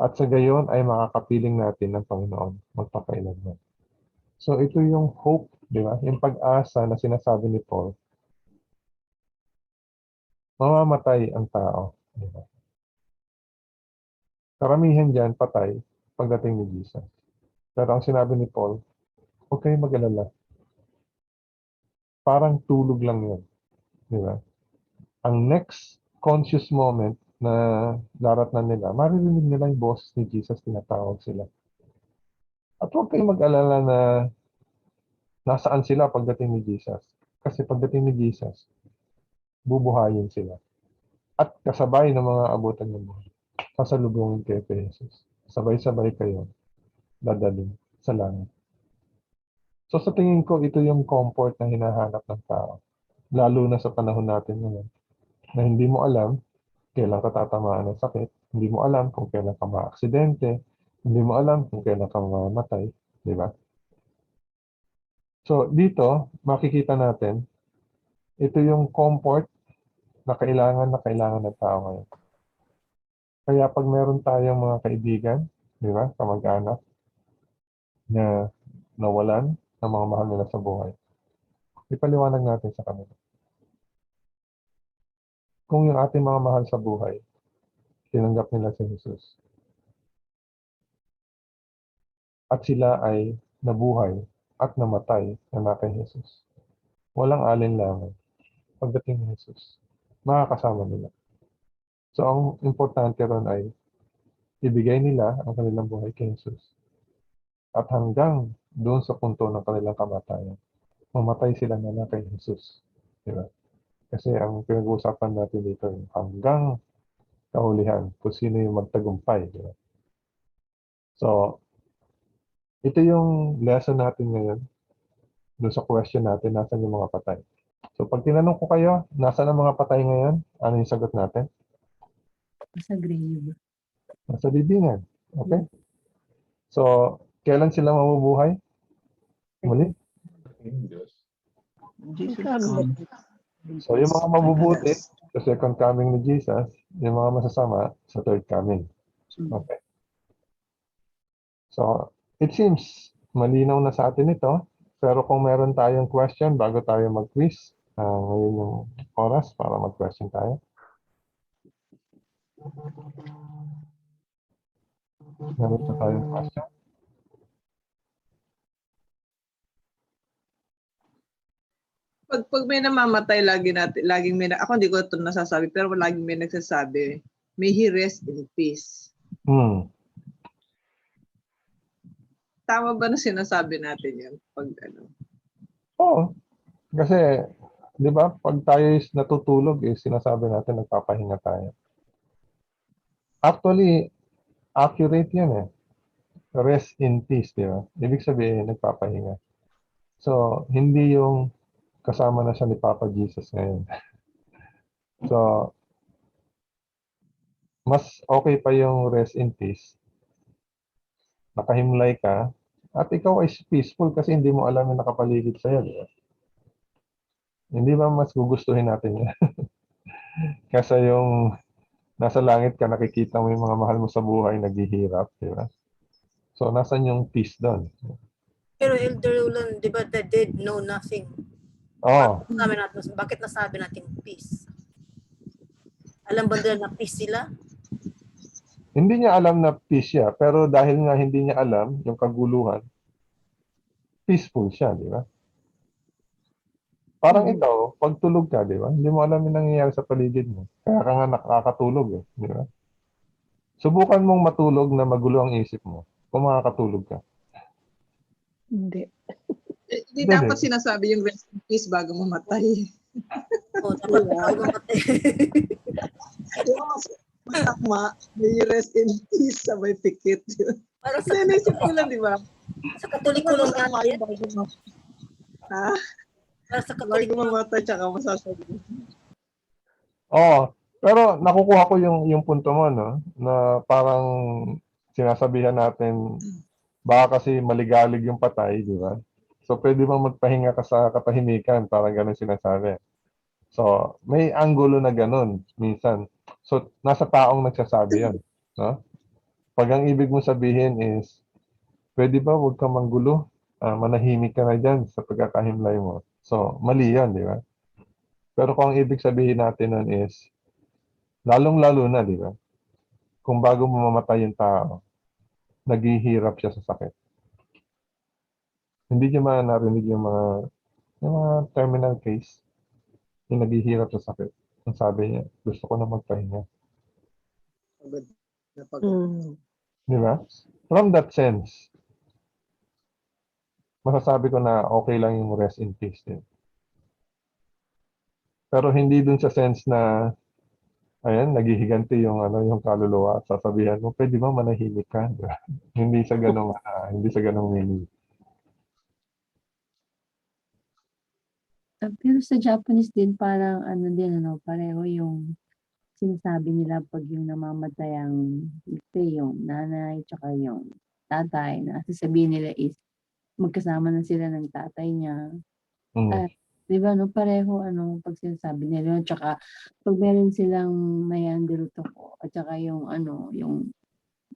Speaker 1: At sa gayon ay makakapiling natin ng Panginoon magpakailanman. So ito yung hope, di ba? Yung pag-asa na sinasabi ni Paul. Mamamatay ang tao. Di ba? Karamihan dyan patay pagdating ni Jesus. Pero ang sinabi ni Paul, huwag kayong mag-alala. Parang tulog lang yun. Di ba? Ang next conscious moment na daratnan nila, maririnig nila yung boss ni Jesus, tinatawag sila. At huwag kayong mag-alala na nasaan sila pagdating ni Jesus. Kasi pagdating ni Jesus, bubuhayin sila. At kasabay ng mga abutan ng buhay, sasalubungin kayo kay Jesus. Sabay-sabay kayo dadaling sa langit. So sa tingin ko, ito yung comfort na hinahanap ng tao. Lalo na sa panahon natin ngayon, na hindi mo alam kailan ka tatamaan ng sakit, hindi mo alam kung kailan ka maaksidente, hindi mo alam kung kailan ka mamamatay, di ba? So dito, makikita natin, ito yung comfort na kailangan ng tao ngayon. Kaya pag meron tayong mga kaibigan, di ba, kamag-anak, na nawalan ng mga mahal nila sa buhay, ipaliwanag natin sa kanila. Kung yung ating mga mahal sa buhay, tinanggap nila si Jesus, at sila ay nabuhay at namatay na kay Jesus, walang alinlangan pagdating ni Jesus, makakasama nila. So ang importante ron ay ibigay nila ang kanilang buhay kay Jesus. At hanggang doon sa punto ng kanilang kamatayan, mamatay sila na kay Jesus. Diba? Kasi ang pinag-uusapan natin dito, hanggang kahulihan, kung sino yung magtagumpay. Diba? So, ito yung lesson natin ngayon. Doon sa question natin, nasan yung mga patay. So, pag tinanong ko kayo, nasan ang mga patay ngayon? Ano yung sagot natin?
Speaker 2: Sa grave.
Speaker 1: Nasa libingan. Okay? So, kailan sila mabubuhay? Muli?
Speaker 2: Jesus
Speaker 4: Sabi,
Speaker 1: So, yung mga mabubuti sa second coming ni Jesus, yung mga masasama sa third coming. Okay. So, it seems malinaw na sa atin ito. Pero kung meron tayong question bago tayo mag-quiz, ngayon yung oras para mag-question tayo. Meron pa tayong question?
Speaker 3: Pag may namamatay, laging may, ako hindi ko ito nasasabi, pero laging may nagsasabi, may he rest in peace.
Speaker 1: Hmm.
Speaker 3: Tama ba na sinasabi natin yan? Pag ano?
Speaker 1: Oo. Kasi, di ba, pag tayo is natutulog, sinasabi natin nagpapahinga tayo. Actually, accurate yan eh. Rest in peace, di ba? Ibig sabihin, nagpapahinga. So, hindi yung kasama na siya ni Papa Jesus ngayon. So, mas okay pa yung rest in peace. Nakahimlay ka, at ikaw ay peaceful kasi hindi mo alam yung nakapaligid sa'yo, di ba? Hindi ba mas gugustuhin natin yan? Kasi yung nasa langit ka, nakikita mo yung mga mahal mo sa buhay, naghihirap, di ba? So, nasan yung peace doon?
Speaker 5: Pero Elder Roland, di ba the dead know nothing?
Speaker 1: Oh,
Speaker 5: Bakit nasabi natin peace? Alam ba nila na peace sila?
Speaker 1: hindi niya alam na peace siya, pero dahil nga hindi niya alam yung kaguluhan, peaceful siya, di ba? Parang ikaw, pag tulog ka, di ba? Hindi mo alam yung nangyayari sa paligid mo. Kaya ka nga nakakatulog, di ba? Subukan mong matulog na magulo ang isip mo kung makakatulog ka.
Speaker 4: Hindi.
Speaker 3: Hindi
Speaker 1: Hindi,
Speaker 3: dapat
Speaker 1: di ba?
Speaker 3: sinasabi yung rest in peace bago mamatay.
Speaker 5: O, dapat
Speaker 3: Diba?
Speaker 5: bago mamatay.
Speaker 3: Di ba mas matakma, may rest in peace sabay pikit.
Speaker 5: Parang sa,
Speaker 3: Naisip ko lang, di ba?
Speaker 5: sa Katoliko lang
Speaker 3: Masakma
Speaker 5: natin.
Speaker 3: yung bago mamatay. Ha?
Speaker 5: Parang sa
Speaker 3: Bago
Speaker 5: Katoliko lang.
Speaker 3: mamatay, tsaka masasabi.
Speaker 1: Oo, pero nakukuha ko yung punto mo, no? Na parang sinasabihan natin, baka kasi maligalig yung patay, di ba? So, pwede bang magpahinga ka sa katahimikan? Parang ganun sinasabi. So, may anggulo na ganun, minsan. So, nasa taong nagsasabi yan, no? Pag ang ibig mo sabihin is, pwede ba huwag kang manggulo? Manahimik ka na dyan sa pagkakahimlay mo. So, mali yan, di ba? Pero kung ang ibig sabihin natin nun is, lalong-lalo na, di ba? Kung bago mo mamatay yung tao, naghihirap siya sa sakit. Hindi niyo man narinig yung mga terminal case, yung naghihirap sa sakit. Ang sabi niya, gusto ko na magpahinga.
Speaker 3: Pagod na pagod.
Speaker 1: Di ba? From that sense, masasabi ko na okay lang yung rest in peace din. Pero hindi dun sa sense na, ayan, naghihiganti yung kaluluwa at sasabihan mo, pwede ba manahimik ka? Di ba? Hindi sa ganong meaning.
Speaker 2: Pero sa Japanese din parang ano din ano, pareho yung sinasabi nila pag yung namamatay ang let's say yung nanay tsaka yung tatay na sasabihin nila is magkasama na sila ng tatay niya.
Speaker 1: Mm.
Speaker 2: 'Di ba no, pareho ano pag sinasabi nila yun tsaka pag meron silang ko at tsaka yung ano, yung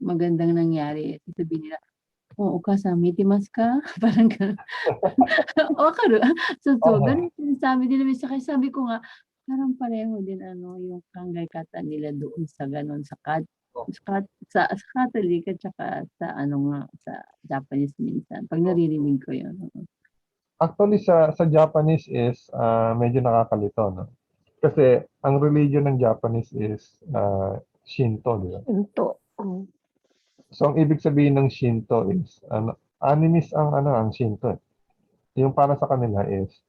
Speaker 2: magandang nangyari sasabihin nila, "Oo, kasama itimas ka?" Parang gano'n. O karu so
Speaker 1: Oo.
Speaker 2: gano'n sinasabi nila minsan kaya sabi ko nga, parang pareho din ano yung kanggay-kata nila doon sa gano'n sa Catholic at saka sa ano nga, sa Japanese minsan 'pag naririnig ko yun, oo.
Speaker 1: Actually, sa Japanese is medyo nakakalito, no? Kasi ang religion ng Japanese is Shinto, di ba?
Speaker 4: Ito.
Speaker 1: So, ang ibig sabihin ng Shinto is, animist ang Shinto. Eh. Yung para sa kanila is,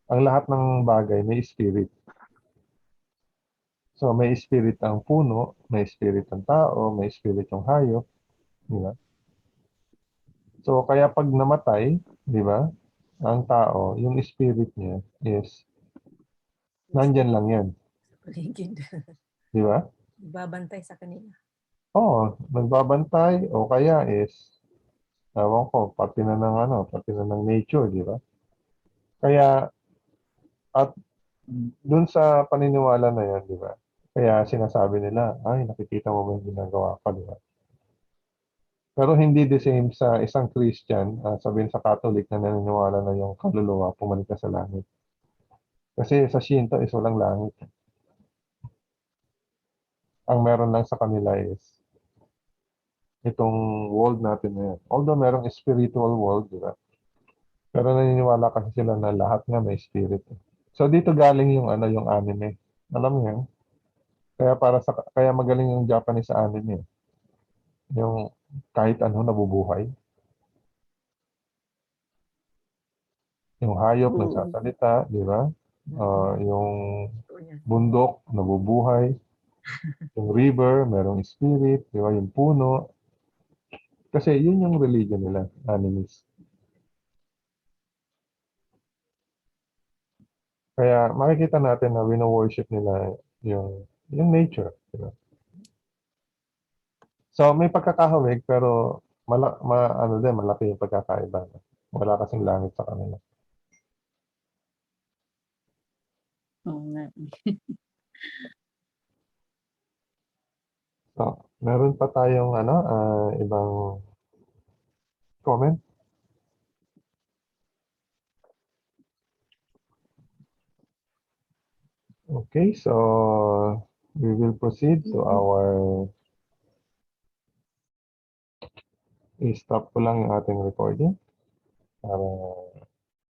Speaker 1: ang lahat ng bagay may spirit. So, may spirit ang puno, may spirit ang tao, may spirit yung hayop, di ba? So, kaya pag namatay, di ba, ang tao, yung spirit niya is, nandyan lang yan,
Speaker 5: Paligid.
Speaker 1: di ba?
Speaker 5: Babantay sa kanila.
Speaker 1: Oo, nagbabantay o kaya is, ewan ko, pati na ng nature, di ba? Kaya, at dun sa paniniwala na yan, di ba? Kaya sinasabi nila, ay, nakikita mo ba yung ginagawa ko, di ba? Pero hindi the same sa isang Christian, sabihin sa Catholic na naniniwala na yung kaluluwa pumanik ka sa langit. Kasi sa Shinto is walang langit. Ang meron lang sa kanila is itong world natin ngayon. Although merong spiritual world, di ba? Pero naniniwala kasi sila na lahat nga may spirit. So dito galing yung ano, yung anime. Alam mo yan? Kaya magaling yung Japanese sa anime. Yung kahit ano nabubuhay. Yung hayop
Speaker 2: Oo.
Speaker 1: nagsasalita, di ba? Yung bundok nabubuhay. Yung river, merong spirit, di ba? Yung puno. Kasi yun yung religion nila, animist. Kaya makikita natin na wino-worship nila yung nature. Di ba? So may pagkakahawig pero ano din, malaki yung pagkakaiba. Wala kasing langit sa kanila.
Speaker 2: Oo nga.
Speaker 1: So, meron pa tayong ibang comment? Okay, so we will proceed to our i-stop ko lang yung ating recording para